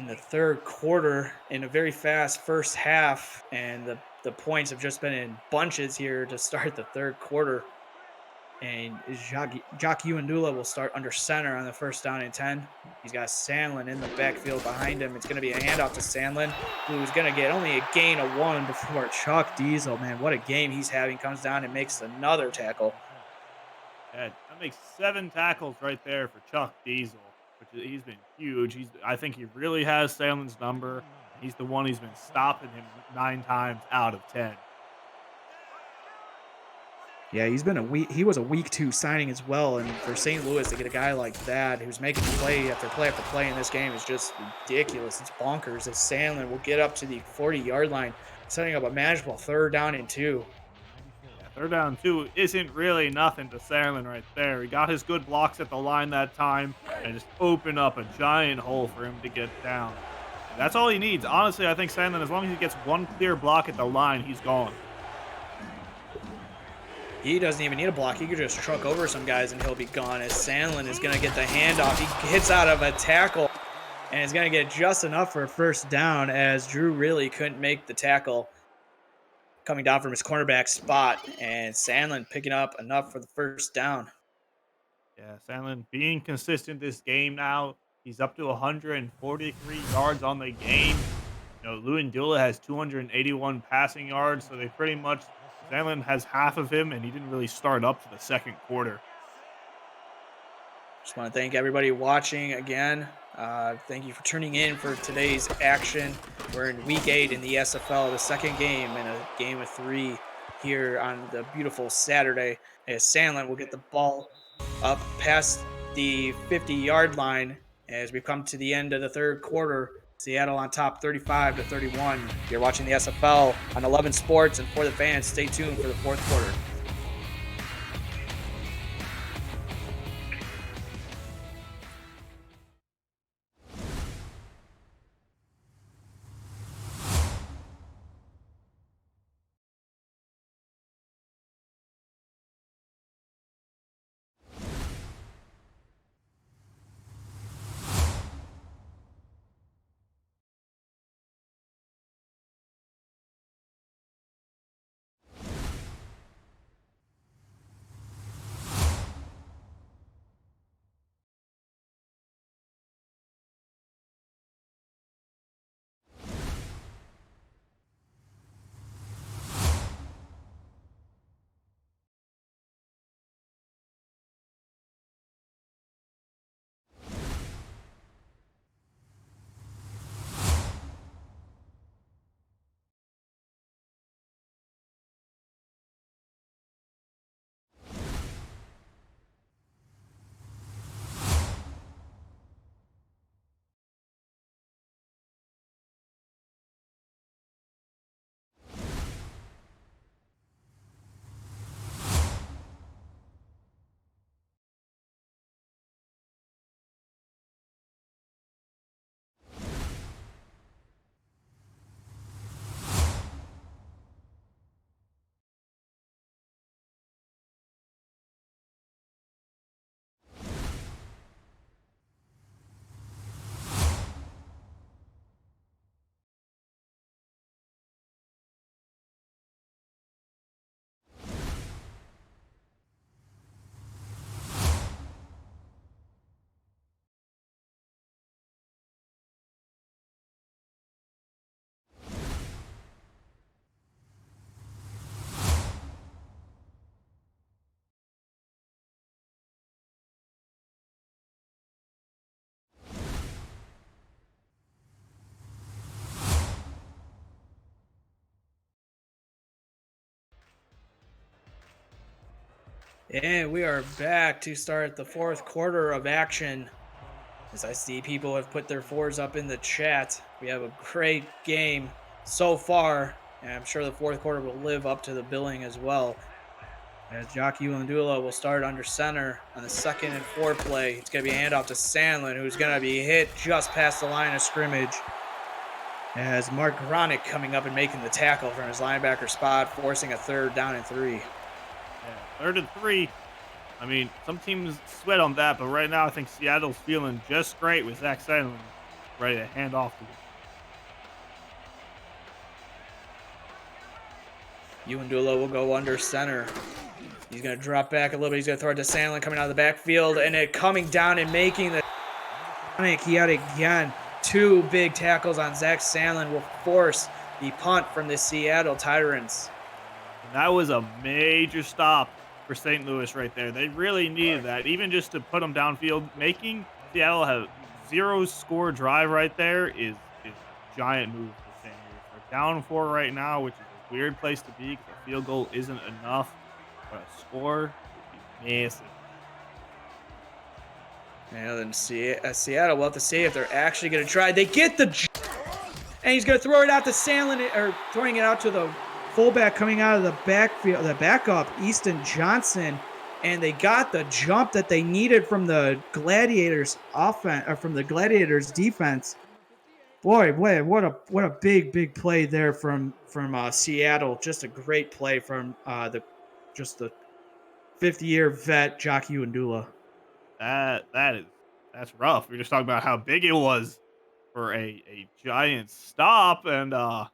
the third quarter in a very fast first half, and the points have just been in bunches here to start the third quarter. And Jock Uandula will start under center on the first down and 10. He's got Sandlin in the backfield behind him. It's going to be a handoff to Sandlin, who's going to get only a gain of one before Chuck Diesel. Man, what a game he's having. Comes down and makes another tackle. Yeah, that makes 7 tackles right there for Chuck Diesel, he's been huge. I think he really has Salem's number. He's the one who's been stopping him 9 times out of 10. Yeah, he's been a week. He was a week 2 signing as well, and for St. Louis to get a guy like that who's making play after play after play in this game is just ridiculous. It's bonkers. As Sandlin will get up to the 40-yard line, setting up a manageable third down and 2. Yeah, third down 2 isn't really nothing to Salem right there. He got his good blocks at the line that time and just opened up a giant hole for him to get down. And that's all he needs. Honestly, I think Salem, as long as he gets one clear block at the line, he's gone. He doesn't even need a block. He could just truck over some guys and he'll be gone. As Sandlin is going to get the handoff. He hits out of a tackle and is going to get just enough for a first down, as Drew really couldn't make the tackle coming down from his cornerback spot. And Sandlin picking up enough for the first down. Yeah, Sandlin being consistent this game now. He's up to 143 yards on the game. Lewin Dula has 281 passing yards, so they pretty much Sandlin has half of him, and he didn't really start up to the second quarter. Just want to thank everybody watching again. Thank you for tuning in for today's action. We're in week 8 in the SFL, the second game in a game of 3 here on the beautiful Saturday. As Sandlin will get the ball up past the 50-yard line as we come to the end of the third quarter. Seattle on top 35-31. You're watching the SFL on 11 Sports, and for the fans, stay tuned for the fourth quarter. And we are back to start the fourth quarter of action. As I see people have put their fours up in the chat, we have a great game so far, and I'm sure the fourth quarter will live up to the billing as well. As Jockey Ulandula will start under center on the 2nd and 4 play. It's going to be a handoff to Sandlin, who's going to be hit just past the line of scrimmage. As Mark Gronick coming up and making the tackle from his linebacker spot, forcing a third down and 3. Yeah, 3rd and 3. I mean, some teams sweat on that, but right now I think Seattle's feeling just great with Zach Sandlin ready to hand off to him. Uwandula will go under center. He's going to drop back a little bit. He's going to throw it to Sandlin coming out of the backfield, and it coming down and making the yet again. Two big tackles on Zach Sandlin will force the punt from the Seattle Tyrants. And that was a major stop for St. Louis right there. They really needed that, even just to put them downfield. Making Seattle have 0-score drive right there is a giant move for St. Louis. They're down 4 right now, which is a weird place to be because a field goal isn't enough, but a score would be massive. And then Seattle will have to see if they're actually going to try. They get the, and he's going to throw it out to Sandlin, or throwing it out to the fullback coming out of the backfield, the backup, Easton Johnson, and they got the jump that they needed from the Gladiators offense, or from the Gladiators defense. Boy, what a big play there from Seattle. Just a great play from the 50-year vet Jockey Undula. That's rough. We're just talking about how big it was for a giant stop, and not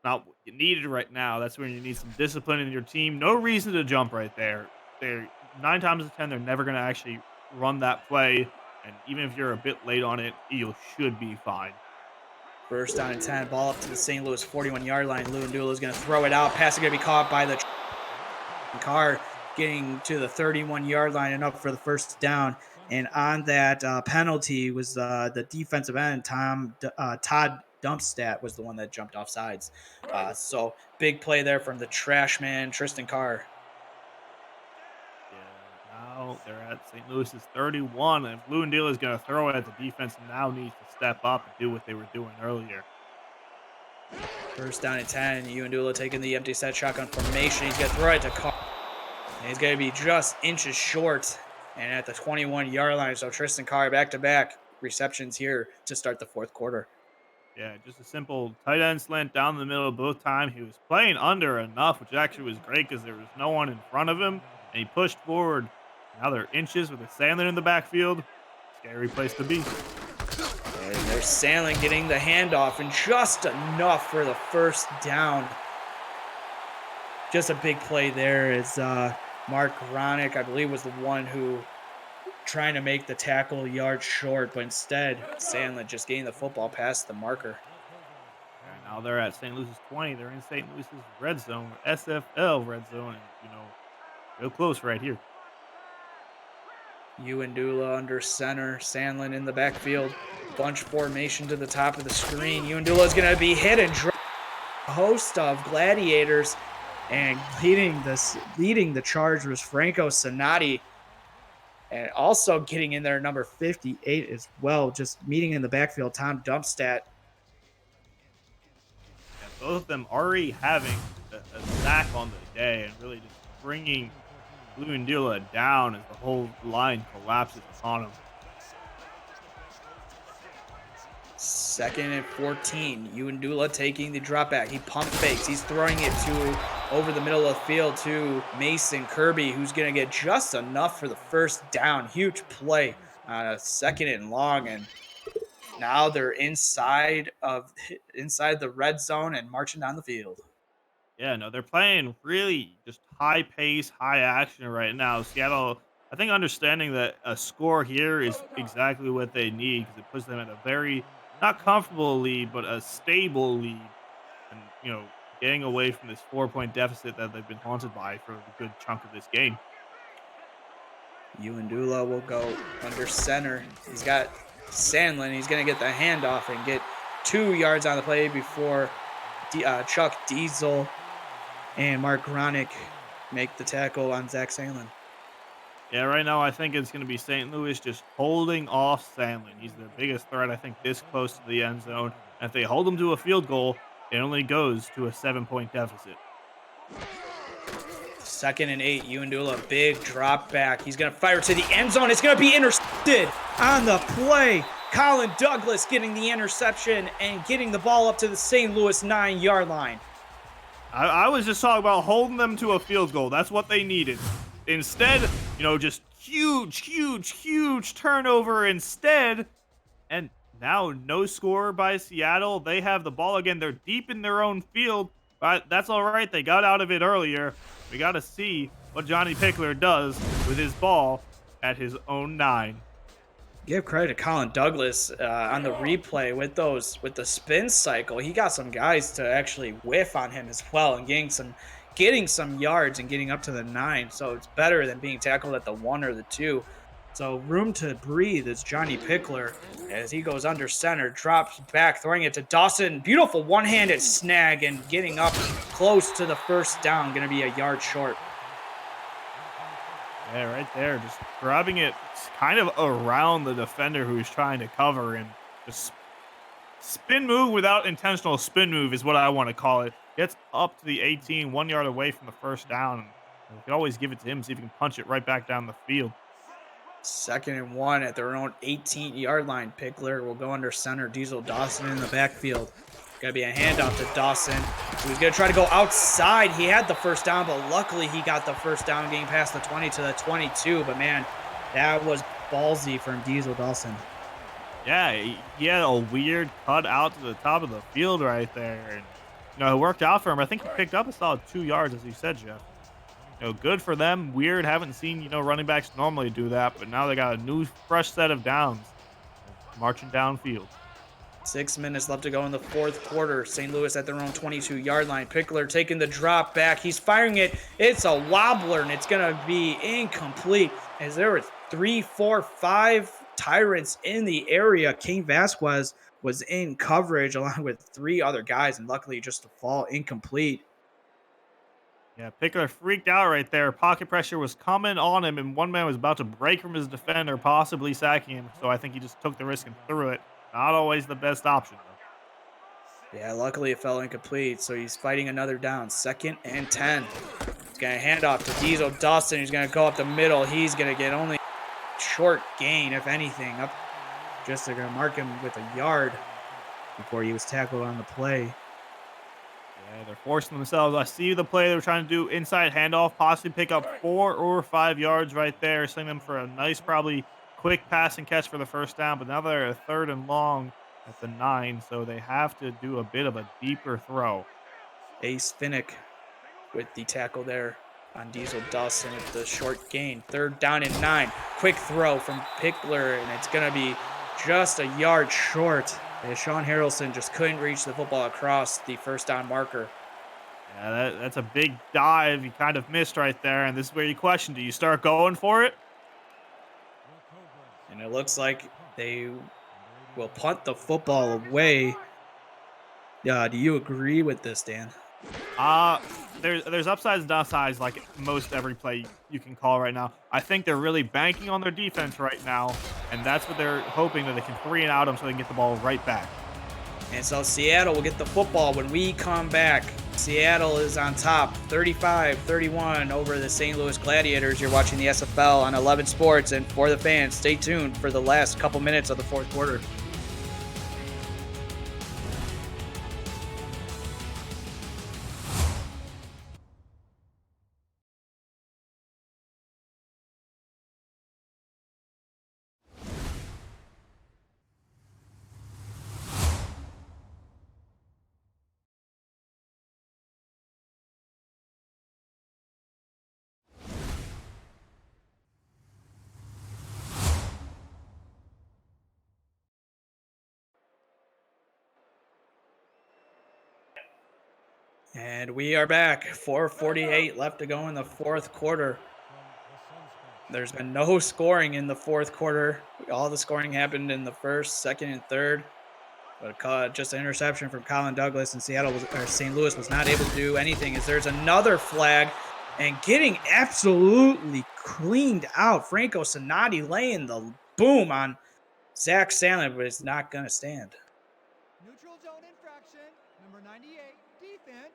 what you needed right now. That's when you need some discipline in your team. No reason to jump right there. They're 9 times out of 10, they're never going to actually run that play, and even if you're a bit late on it, you should be fine. First down and 10, ball up to the St. Louis 41-yard line. Undula is going to throw it out. Pass is going to be caught by the car, getting to the 31-yard line and up for the first down. And on that penalty was the defensive end, Todd Dumpstat was the one that jumped off sides. So big play there from the trash man, Tristan Carr. Yeah, now they're at St. Louis's 31, and if Undula is going to throw it, the defense now needs to step up and do what they were doing earlier. First down and 10, Undula taking the empty set shotgun formation. He's going to throw it to Carr. And he's going to be just inches short and at the 21-yard line. So Tristan Carr back-to-back receptions here to start the fourth quarter. Yeah, just a simple tight end slant down the middle both times. He was playing under enough, which actually was great because there was no one in front of him, and he pushed forward. Now they're inches with a Sandlin in the backfield. Scary place to be. And there's Sandlin getting the handoff, and just enough for the first down. Just a big play there as Mark Ronick, I believe, was the one who trying to make the tackle a yard short, but instead Sandlin just getting the football past the marker. And now they're at St. Louis's 20. They're in St. Louis's red zone, SFL red zone, and real close right here. Undula under center, Sandlin in the backfield, bunch formation to the top of the screen. Undula is going to be hit and drop a host of Gladiators, and leading the charge was Franco Sonati. And also getting in there, number 58 as well, just meeting in the backfield, Tom Dumpstat. Yeah, both of them already having a sack on the day and really just bringing Undula down as the whole line collapses upon him. Second and 14. Undula taking the drop back. He pump fakes. He's throwing it to over the middle of the field to Mason Kirby, who's going to get just enough for the first down. Huge play on a second and long, and now they're inside the red zone and marching down the field. Yeah, no, they're playing really just high pace, high action right now. Seattle, I think, understanding that a score here is exactly what they need because it puts them at a very not comfortable lead, but a stable lead, and getting away from this 4-point deficit that they've been haunted by for a good chunk of this game. Undula will go under center. He's got Sandlin. He's going to get the handoff and get 2 yards on the play before Chuck Diesel and Mark Ronick make the tackle on Zach Sandlin. Yeah, right now I think it's going to be St. Louis just holding off Sandlin. He's their biggest threat, I think, this close to the end zone. And if they hold him to a field goal, it only goes to a 7-point deficit. Second and 8, Undula, big drop back. He's going to fire to the end zone. It's going to be intercepted on the play. Colin Douglas getting the interception and getting the ball up to the St. Louis 9-yard line. I was just talking about holding them to a field goal. That's what they needed. Instead, just huge, huge, huge turnover instead. And now no score by Seattle. They have the ball again. They're deep in their own field, but that's all right. They got out of it earlier. We got to see what Johnny Pickler does with his ball at his own 9. Give credit to Colin Douglas on the replay with the spin cycle. He got some guys to actually whiff on him as well and getting some yards and getting up to the 9. So it's better than being tackled at the 1 or the 2. So room to breathe is Johnny Pickler as he goes under center, drops back, throwing it to Dawson. Beautiful one-handed snag and getting up close to the first down. Going to be a yard short. Yeah, right there, just grabbing it kind of around the defender who's trying to cover and just spin move without intentional spin move is what I want to call it. Gets up to the 18, 1 yard away from the first down. And we can always give it to him, see if he can punch it right back down the field. 2nd and 1 at their own 18-yard line. Pickler will go under center. Diesel Dawson in the backfield. Got to be a handoff to Dawson, who's going to try to go outside. He had the first down, but luckily he got the first down, getting past the 20 to the 22. But man, that was ballsy from Diesel Dawson. Yeah, he had a weird cut out to the top of the field right there. And, it worked out for him. I think he picked up a solid 2 yards, as you said, Jeff. Good for them. Weird. Haven't seen, running backs normally do that, but now they got a new, fresh set of downs marching downfield. 6 minutes left to go in the fourth quarter. St. Louis at their own 22-yard line. Pickler taking the drop back. He's firing it. It's a wobbler, and it's going to be incomplete as there were 3, 4, 5 tyrants in the area. King Vasquez was in coverage along with 3 other guys, and luckily just to fall incomplete. Yeah, Pickler freaked out right there. Pocket pressure was coming on him, and one man was about to break from his defender, possibly sacking him. So I think he just took the risk and threw it. Not always the best option, though. Yeah, luckily it fell incomplete, so he's fighting another down. 2nd and 10. He's going to hand off to Diesel Dawson. He's going to go up the middle. He's going to get only short gain, if anything. Up, just they're going to mark him with a yard before he was tackled on the play. Yeah, they're forcing themselves. I see the play they were trying to do inside handoff, possibly pick up 4 or 5 yards right there, sending them for a nice, probably quick pass and catch for the first down. But now they're a 3rd and long at the 9, so they have to do a bit of a deeper throw. Ace Finnick with the tackle there on Diesel Dawson with the short gain. 3rd down and 9. Quick throw from Pickler, and it's going to be just a yard short. As Sean Harrelson just couldn't reach the football across the first down marker. Yeah, that's a big dive you kind of missed right there, and this is where you question, do you start going for it? And it looks like they will punt the football away. Do you agree with this, Dan? There's upsides and downsides like most every play you can call right now. I think they're really banking on their defense right now, and that's what they're hoping, that they can 3 and out them so they can get the ball right back. And so Seattle will get the football when we come back. Seattle is on top, 35-31 over the St. Louis Gladiators. You're watching the SFL on 11 Sports, and for the fans, stay tuned for the last couple minutes of the fourth quarter. And we are back. 4:48 left to go in the fourth quarter. There's been no scoring in the fourth quarter. All the scoring happened in the first, second, and third. But just an interception from Colin Douglas, and St. Louis was not able to do anything. As there's another flag, and getting absolutely cleaned out. Franco Sonati laying the boom on Zach Sandlin, but it's not going to stand. Neutral zone infraction, number 98, defense.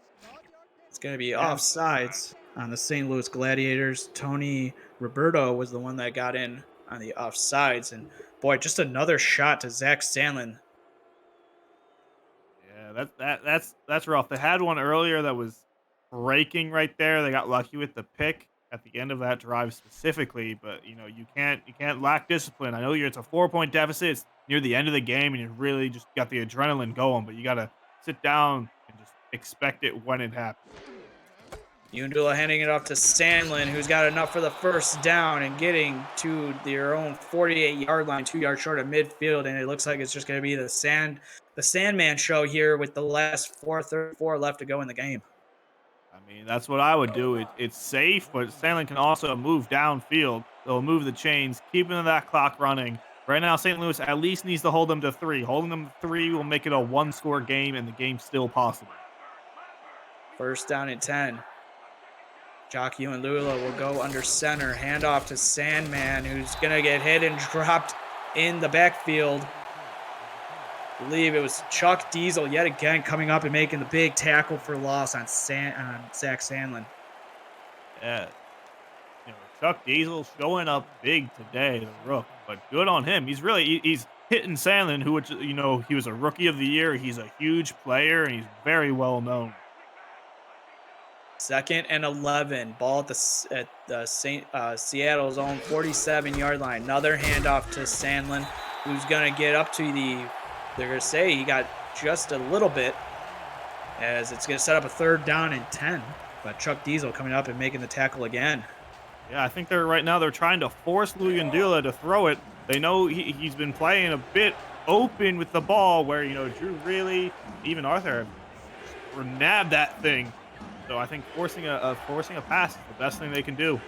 It's going to be offsides on the St. Louis Gladiators. Tony Roberto was the one that got in on the offsides. And, boy, just another shot to Zach Sandlin. Yeah, that's rough. They had one earlier that was breaking right there. They got lucky with the pick. at the end of that drive specifically, but you can't lack discipline. I know it's a 4-point deficit. It's near the end of the game, and you really just got the adrenaline going, but you got to sit down and just expect it when it happens. Undula handing it off to Sandlin, who's got enough for the first down and getting to their own 48-yard line, 2 yards short of midfield, and it looks like it's just going to be the Sandman show here with the last 4:34 left to go in the game. I mean, that's what I would do. It's safe, but Sandlin can also move downfield. They'll move the chains, keeping that clock running. Right now, St. Louis at least needs to hold them to 3. Holding them to 3 will make it a one-score game, and the game's still possible. First down and 10. Jockey and Lula will go under center. Handoff to Sandman, who's going to get hit and dropped in the backfield. I believe it was Chuck Diesel yet again coming up and making the big tackle for loss on Zach Sandlin. Yeah. Chuck Diesel showing up big today, the rook, but good on him. He's hitting Sandlin, who, he was a rookie of the year. He's a huge player, and he's very well known. Second and 11. Ball at the Seattle's own 47-yard line. Another handoff to Sandlin, who's going to get up to they're going to say he got just a little bit, as it's going to set up a 3rd down and 10. But Chuck Diesel coming up and making the tackle again. Yeah, I think they're trying to force Luyendula to throw it. They know he's been playing a bit open with the ball, where Drew really, even Arthur, nabbed that thing. So I think forcing a pass is the best thing they can do.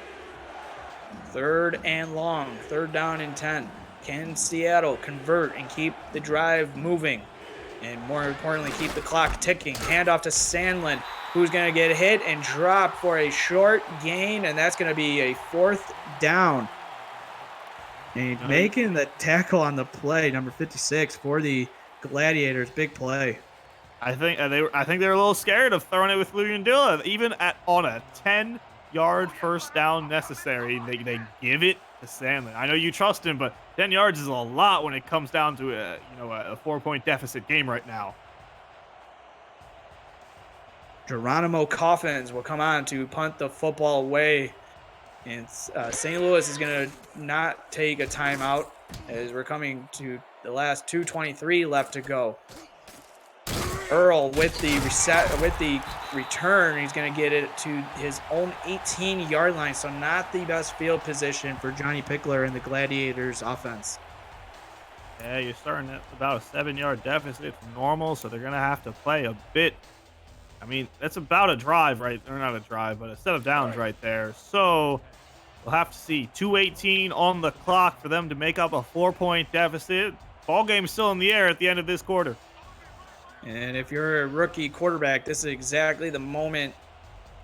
3rd and long, 3rd down and 10. Can Seattle convert and keep the drive moving? And more importantly, keep the clock ticking. Handoff to Sandlin, who's going to get hit and drop for a short gain, and that's going to be a 4th down. And making the tackle on the play, number 56 for the Gladiators. Big play. I think they're a little scared of throwing it with Luyendula. Even on a 10-yard first down necessary, they give it to Sandlin. I know you trust him, but 10 yards is a lot when it comes down to a 4-point deficit game right now. Geronimo Coffins will come on to punt the football away. And St. Louis is going to not take a timeout, as we're coming to the last 2:23 left to go. Earl with the return, he's going to get it to his own 18-yard line, so not the best field position for Johnny Pickler and the Gladiators offense. Yeah, you're starting at about a 7-yard deficit from normal, so they're going to have to play a bit. I mean, that's about a drive, right? Or not a drive, but a set of downs right there. So we'll have to see 2:18 on the clock for them to make up a 4-point deficit. Ball game's still in the air at the end of this quarter. And if you're a rookie quarterback, this is exactly the moment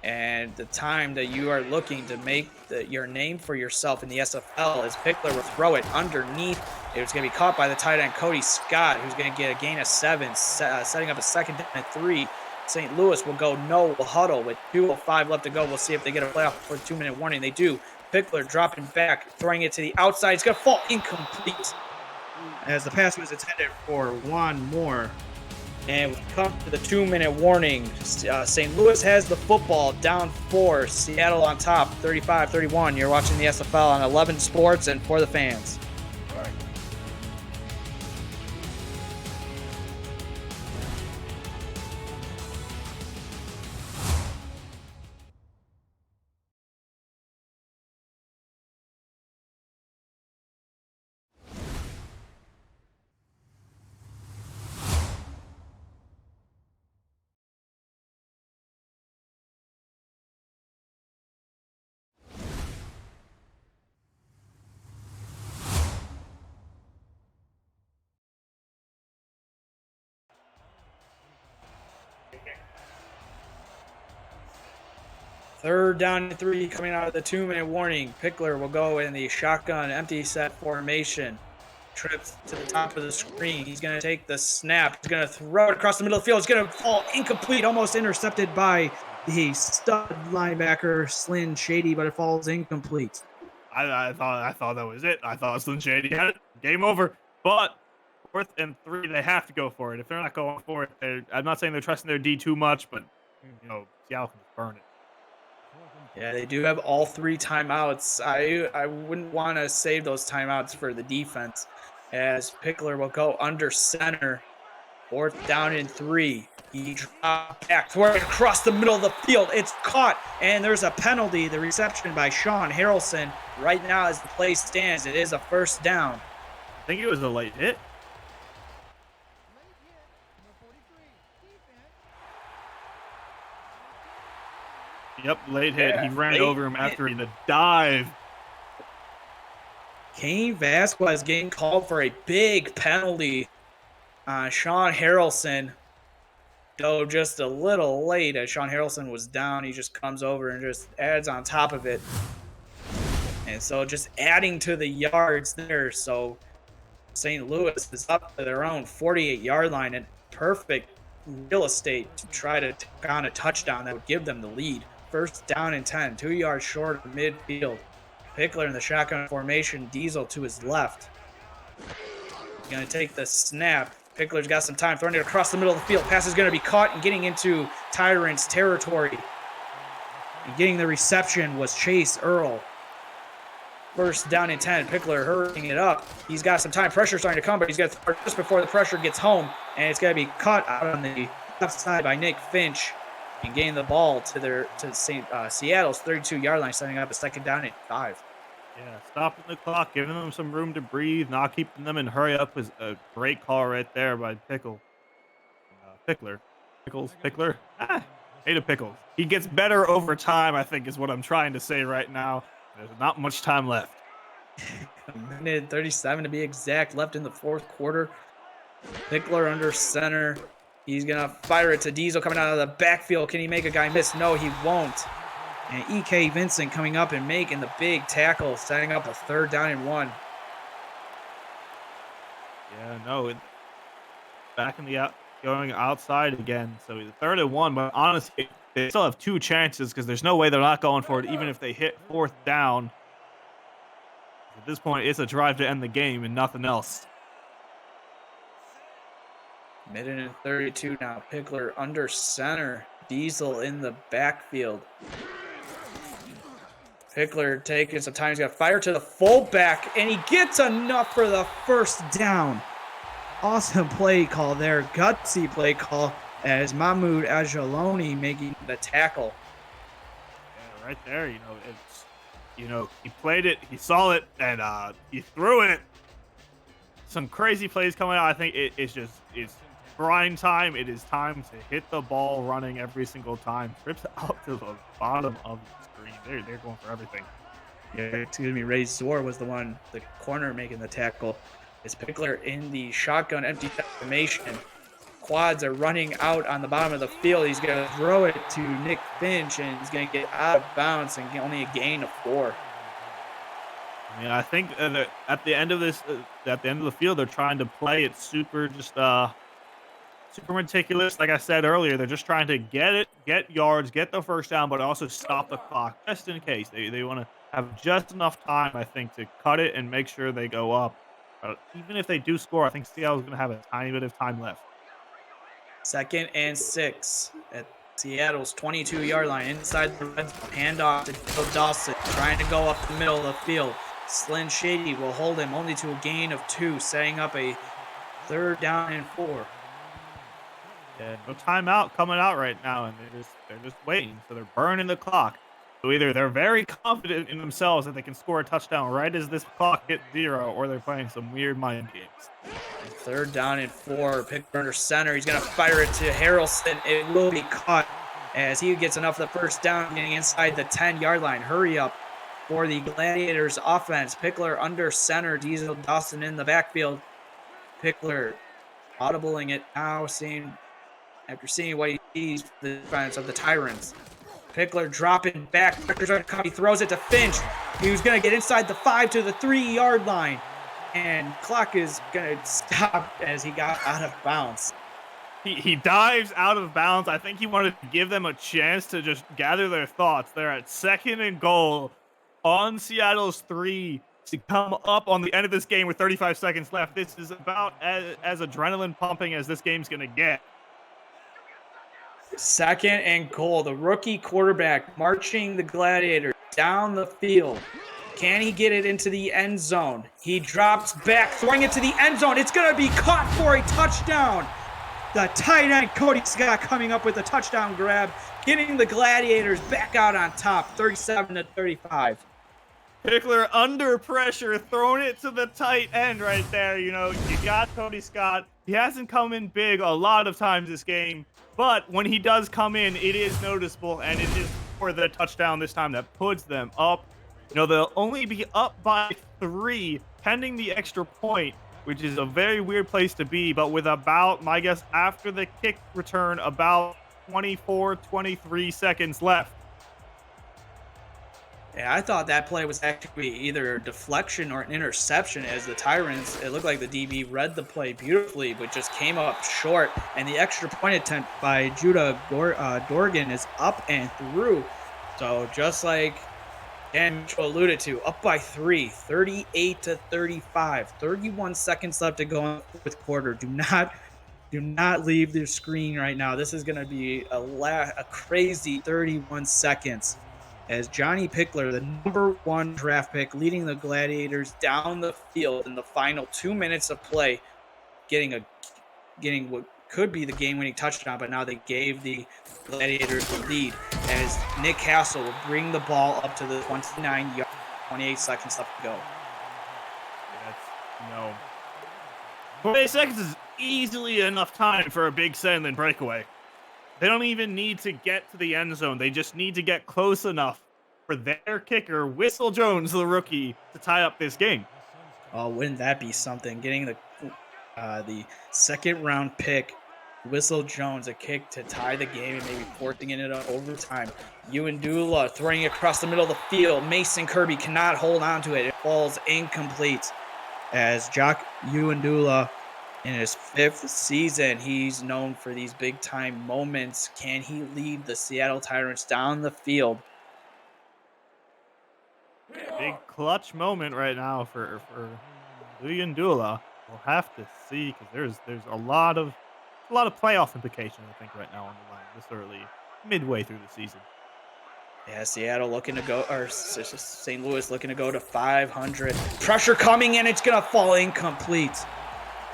and the time that you are looking to make your name for yourself in the SFL, as Pickler will throw it underneath. It's going to be caught by the tight end Cody Scott, who's going to get a gain of 7, setting up a 2nd down and 3. St. Louis will go no huddle with 2:05 left to go. We'll see if they get a playoff for the 2-minute warning. They do. Pickler dropping back, throwing it to the outside. It's going to fall incomplete, as the pass was intended for one more. And we come to the 2-minute warning. St. Louis has the football, down 4. Seattle on top, 35-31. You're watching the SFL on 11 Sports and for the fans. Third down and 3 coming out of the 2-minute warning. Pickler will go in the shotgun empty set formation. Trips to the top of the screen. He's going to take the snap. He's going to throw it across the middle of the field. It's going to fall incomplete, almost intercepted by the stud linebacker, Slyn Shady, but it falls incomplete. I thought that was it. I thought Slyn Shady had it. Game over. But 4th and 3, they have to go for it. If they're not going for it, I'm not saying they're trusting their D too much, but Seattle can just burn it. Yeah, they do have all 3 timeouts. I wouldn't wanna save those timeouts for the defense, as Pickler will go under center, 4th down and 3. He dropped back, throw it across the middle of the field. It's caught, and there's a penalty. The reception by Sean Harrelson. Right now, as the play stands, it is a 1st down. I think it was a late hit. Late hit, number 43, defense. Yep, late hit. He Yeah, ran late over him hit. after the dive. Cain Vasquez getting called for a big penalty on Sean Harrelson. Though just a little late as Sean Harrelson was down, he just comes over and just adds on top of it. And so just adding to the yards there. So St. Louis is up to their own 48-yard line and perfect real estate to try to take on a touchdown that would give them the lead. 1st down and 10, 2 yards short of midfield. Pickler in the shotgun formation, Diesel to his left. He's going to take the snap. Pickler's got some time, throwing it across the middle of the field. Pass is going to be caught and getting into Tyrant's territory. And getting the reception was Chase Earl. 1st down and 10. Pickler hurrying it up. He's got some time. Pressure starting to come, but he's got to throw just before the pressure gets home. And it's going to be caught out on the left side by Nick Finch and getting the ball to Seattle's 32-yard line, setting up a 2nd down and 5. Yeah, stopping the clock, giving them some room to breathe, not keeping them in hurry up is a great call right there by Pickler. Pickler. Ada Pickles. He gets better over time, I think is what I'm trying to say right now. There's not much time left. A minute 37 to be exact left in the 4th quarter. Pickler under center. He's going to fire it to Diesel coming out of the backfield. Can he make a guy miss? No, he won't. And E.K. Vincent coming up and making the big tackle, setting up a 3rd down and 1. Yeah, no. Back in the going outside again. So the 3rd and 1, but honestly, they still have 2 chances because there's no way they're not going for it, even if they hit 4th down. At this point, it's a drive to end the game and nothing else. Minute and 32 now. Pickler under center. Diesel in the backfield. Pickler taking some time. He's got to fire to the fullback, and he gets enough for the 1st down. Awesome play call there. Gutsy play call as Mahmoud Ajaloni making the tackle. Yeah, right there, he played it, he saw it, and he threw it. Some crazy plays coming out. I think it's grind time. It is time to hit the ball running every single time. Trips out to the bottom of the screen. They're going for everything. Yeah, excuse me. Ray Zor was the corner making the tackle. It's Pickler in the shotgun empty formation. Quads are running out on the bottom of the field. He's going to throw it to Nick Finch, and he's going to get out of bounds and get only a gain of 4. I mean, I think at the end of the field, they're trying to play it super meticulous. Like I said earlier, they're just trying to get yards, get the 1st down, but also stop the clock just in case. They want to have just enough time, I think, to cut it and make sure they go up. Even if they do score, I think Seattle's going to have a tiny bit of time left. 2nd and 6 at Seattle's 22-yard line inside the red zone. Handoff to Joe Dawson, trying to go up the middle of the field. Slyn Shady will hold him only to a gain of 2, setting up a 3rd down and 4. Yeah, no timeout coming out right now, and they're just waiting. So they're burning the clock. So either they're very confident in themselves that they can score a touchdown right as this clock hits 0, or they're playing some weird mind games. 3rd down and 4. Pickler under center. He's going to fire it to Harrelson. It will be caught as he gets enough of the 1st down, getting inside the 10-yard line. Hurry up for the Gladiators offense. Pickler under center. Diesel Dawson in the backfield. Pickler audibling it now, after seeing what he sees the defense of the Tyrants. Pickler dropping back. He throws it to Finch. He was going to get inside the 5 to the 3-yard line. And clock is going to stop as he got out of bounds. He dives out of bounds. I think he wanted to give them a chance to just gather their thoughts. They're at 2nd and goal on Seattle's 3 to come up on the end of this game with 35 seconds left. This is about as adrenaline pumping as this game's going to get. 2nd and goal. The rookie quarterback marching the Gladiators down the field. Can he get it into the end zone? He drops back, throwing it to the end zone. It's going to be caught for a touchdown. The tight end, Cody Scott, coming up with a touchdown grab, getting the Gladiators back out on top, 37-35. Pickler under pressure, throwing it to the tight end right there. You know, you got Cody Scott. He hasn't come in big a lot of times this game, but when he does come in, it is noticeable, and it is for the touchdown this time that puts them up. You know, they'll only be up by 3 pending the extra point, which is a very weird place to be, but with about, my guess, after the kick return, about 24, 23 seconds left. Yeah, I thought that play was actually either a deflection or an interception, as the Tyrants, it looked like the DB read the play beautifully, but just came up short. And the extra point attempt by Judah Dorgan is up and through. So just like Dan Mitchell alluded to, up by 3, 38-35, 31 seconds left to go in the fourth quarter. Do not leave the screen right now. This is going to be a crazy 31 seconds. As Johnny Pickler, the number 1 draft pick, leading the Gladiators down the field in the final 2 minutes of play, getting what could be the game-winning touchdown, but now they gave the Gladiators the lead as Nick Castle will bring the ball up to the 29-yard, 28 seconds left to go. That's, 28 seconds is easily enough time for a big send and breakaway. They don't even need to get to the end zone. They just need to get close enough for their kicker, Whistle Jones, the rookie, to tie up this game. Oh, wouldn't that be something? Getting the 2nd-round pick, Whistle Jones, a kick to tie the game and maybe forcing it into overtime. Uwandula throwing it across the middle of the field. Mason Kirby cannot hold on to it. It falls incomplete as Jock Uwandula, in his 5th season, he's known for these big-time moments. Can he lead the Seattle Tyrants down the field? Big clutch moment right now for Uwandula. We'll have to see, because there's a lot of playoff implications, I think, right now on the line this early, midway through the season. Yeah, Seattle looking to go, or St. Louis looking to go to 500. Pressure coming in, it's going to fall incomplete.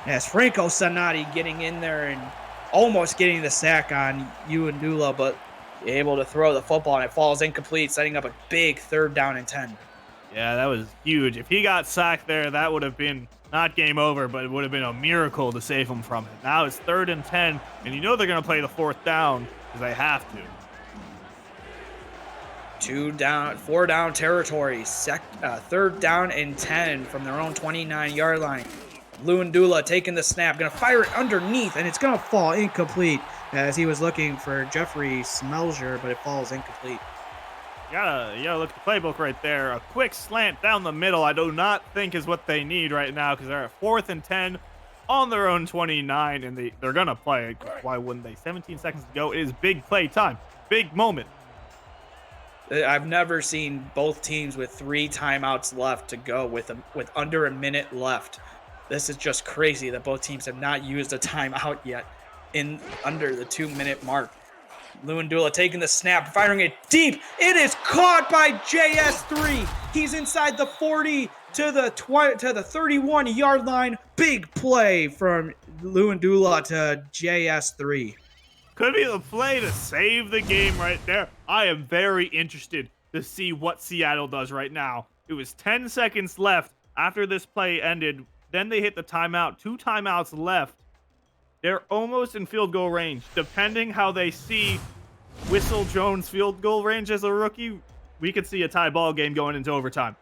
As Franco Sanati getting in there and almost getting the sack on Uwandula, but able to throw the football, and it falls incomplete, setting up a big 3rd down and 10. Yeah, that was huge. If he got sacked there, that would have been not game over, but it would have been a miracle to save him from it. Now it's 3rd and 10, and you know they're going to play the 4th down because they have to. 4 down territory, 3rd down and 10 from their own 29-yard line. Uwandula taking the snap, going to fire it underneath, and it's going to fall incomplete as he was looking for Jeffrey Smelger, but it falls incomplete. You gotta look at the playbook right there. A quick slant down the middle, I do not think is what they need right now, because they're at 4th and 10 on their own 29, and they're going to play it. Why wouldn't they? 17 seconds to go. It is big play time. Big moment. I've never seen both teams with 3 timeouts left to go with under a minute left. This is just crazy that both teams have not used a timeout yet in under the 2-minute mark. Uwandula taking the snap, firing it deep. It is caught by JS3. He's inside the 40 to the 31-yard line. Big play from Uwandula to JS3. Could be the play to save the game right there. I am very interested to see what Seattle does right now. It was 10 seconds left after this play ended. Then they hit the timeout. 2 timeouts left. They're almost in field goal range. Depending how they see Whistle Jones' field goal range as a rookie, we could see a tie ball game going into overtime.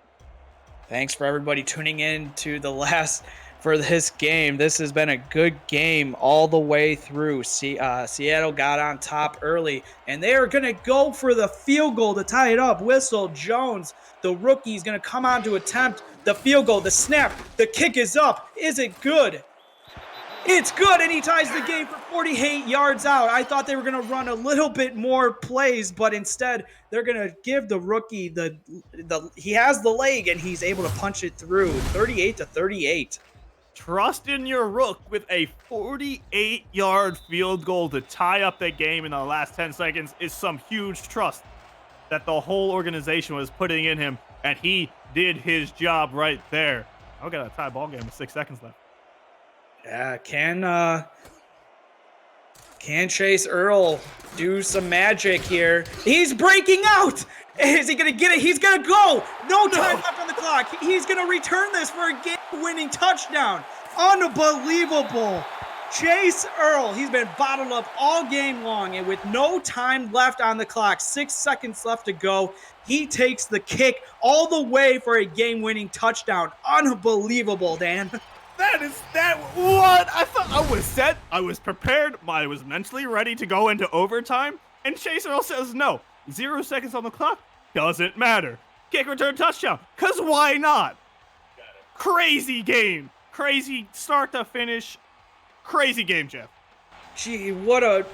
Thanks for everybody tuning in to the last for this game. This has been a good game all the way through. Seattle got on top early, and they are going to go for the field goal to tie it up. Whistle Jones, the rookie, is going to come on to attempt the field goal. The snap, the kick is up. Is it good? It's good, and he ties the game for 48 yards out. I thought they were going to run a little bit more plays, but instead they're going to give the rookie he has the leg, and he's able to punch it through. 38-38. Trust in your rook with a 48-yard field goal to tie up the game in the last 10 seconds is some huge trust that the whole organization was putting in him, and he did his job right there. I'll get a tie ball game with 6 seconds left. Yeah, can Chase Earl do some magic here? He's breaking out. Is he gonna get it? He's gonna go. No time left on the clock. He's gonna return this for a game-winning touchdown. Unbelievable. Chase Earl, he's been bottled up all game long, and with no time left on the clock, 6 seconds left to go, he takes the kick all the way for a game-winning touchdown. Unbelievable, Dan. What? I thought I was set. I was prepared. I was mentally ready to go into overtime. And Chase Earl says no. 0 seconds on the clock. Doesn't matter. Kick return touchdown. Because why not? Crazy game. Crazy start to finish. Crazy game, Jeff. Gee, what a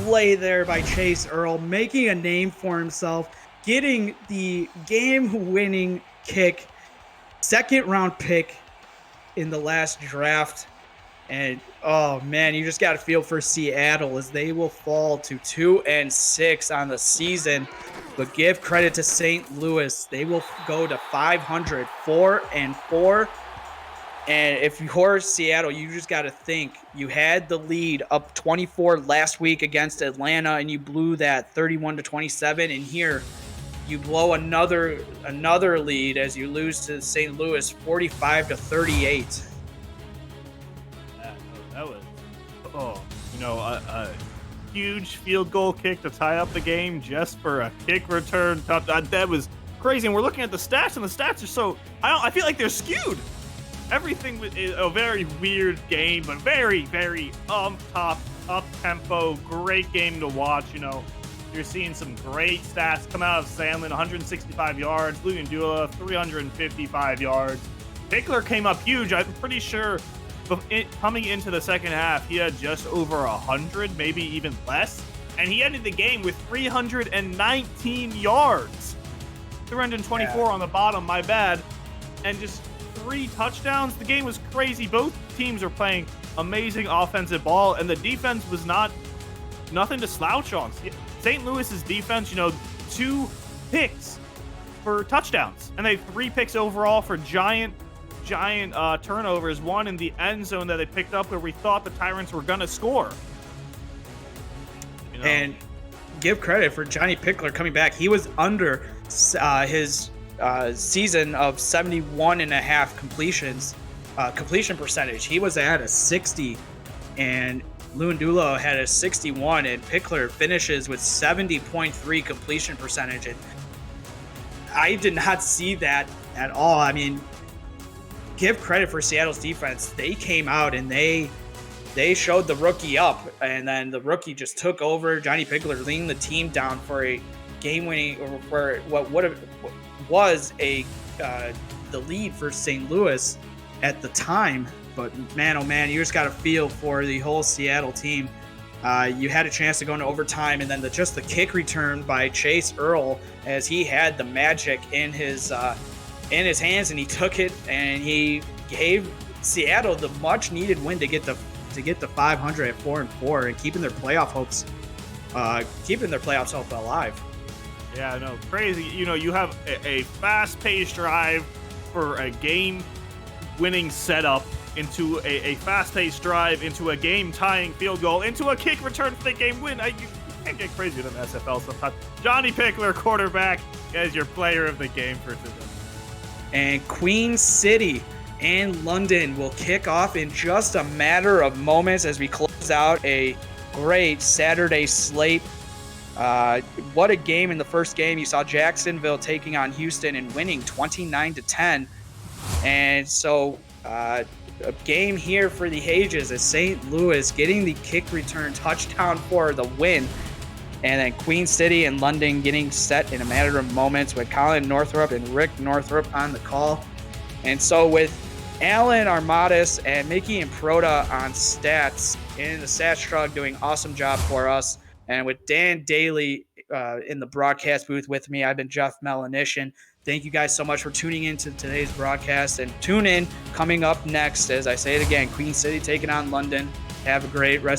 play there by Chase Earl, making a name for himself, getting the game-winning kick, second-round pick in the last draft. And oh man, you just got to feel for Seattle as they will fall to 2-6 on the season. But give credit to St. Louis, they will go to 500, 4-4. And if you're Seattle, you just got to think you had the lead up 24 last week against Atlanta, and you blew that 31-27. And here, you blow another lead as you lose to St. Louis 45-38. That was, a huge field goal kick to tie up the game just for a kick return. That was crazy. And we're looking at the stats, and the stats are so I feel like they're skewed. Everything was a very weird game, but very, very top, up tempo, great game to watch. You're seeing some great stats come out of Sandlin, 165 yards, Luyendula, 355 yards. Pickler came up huge. I'm pretty sure coming into the second half, he had just over 100, maybe even less. And he ended the game with 319 yards. 324 on the bottom, my bad. And just 3 touchdowns. The game was crazy. Both teams are playing amazing offensive ball, and the defense was nothing to slouch on. St. Louis's defense, 2 picks for touchdowns, and they have 3 picks overall for giant turnovers. One in the end zone that they picked up where we thought the Tyrants were gonna score. And give credit for Johnny Pickler coming back. He was under his season of 71.5 completion percentage. He was at a 60, and Luyendula had a 61, and Pickler finishes with 70.3 completion percentage. And I did not see that at all. I mean, give credit for Seattle's defense. They came out and they showed the rookie up, and then the rookie just took over. Johnny Pickler leading the team down for a game-winning, or for what was the lead for St. Louis at the time. But man, oh man, you just got to feel for the whole Seattle team. You had a chance to go into overtime, and then just the kick return by Chase Earl, as he had the magic in his hands, and he took it, and he gave Seattle the much needed win to get the 500 at 4-4 and keeping their playoff hopes alive. Yeah, no, crazy. You have a fast-paced drive for a game-winning setup into a fast-paced drive, into a game-tying field goal, into a kick return for the game win. You can't get crazier than the SFL sometimes. Johnny Pickler, quarterback, as your player of the game for today. And Queen City and London will kick off in just a matter of moments as we close out a great Saturday slate. What a game in the first game. You saw Jacksonville taking on Houston and winning 29-10. And so a game here for the ages as St. Louis getting the kick return touchdown for the win. And then Queen City and London getting set in a matter of moments with Colin Northrup and Rick Northrup on the call. And so with Alan Armadas and Mickey and Proda on stats in the stats truck doing awesome job for us, and with Dan Daly in the broadcast booth with me. I've been Jeff Melanishin. Thank you guys so much for tuning in to today's broadcast. And tune in coming up next, as I say it again, Queen City taking on London. Have a great rest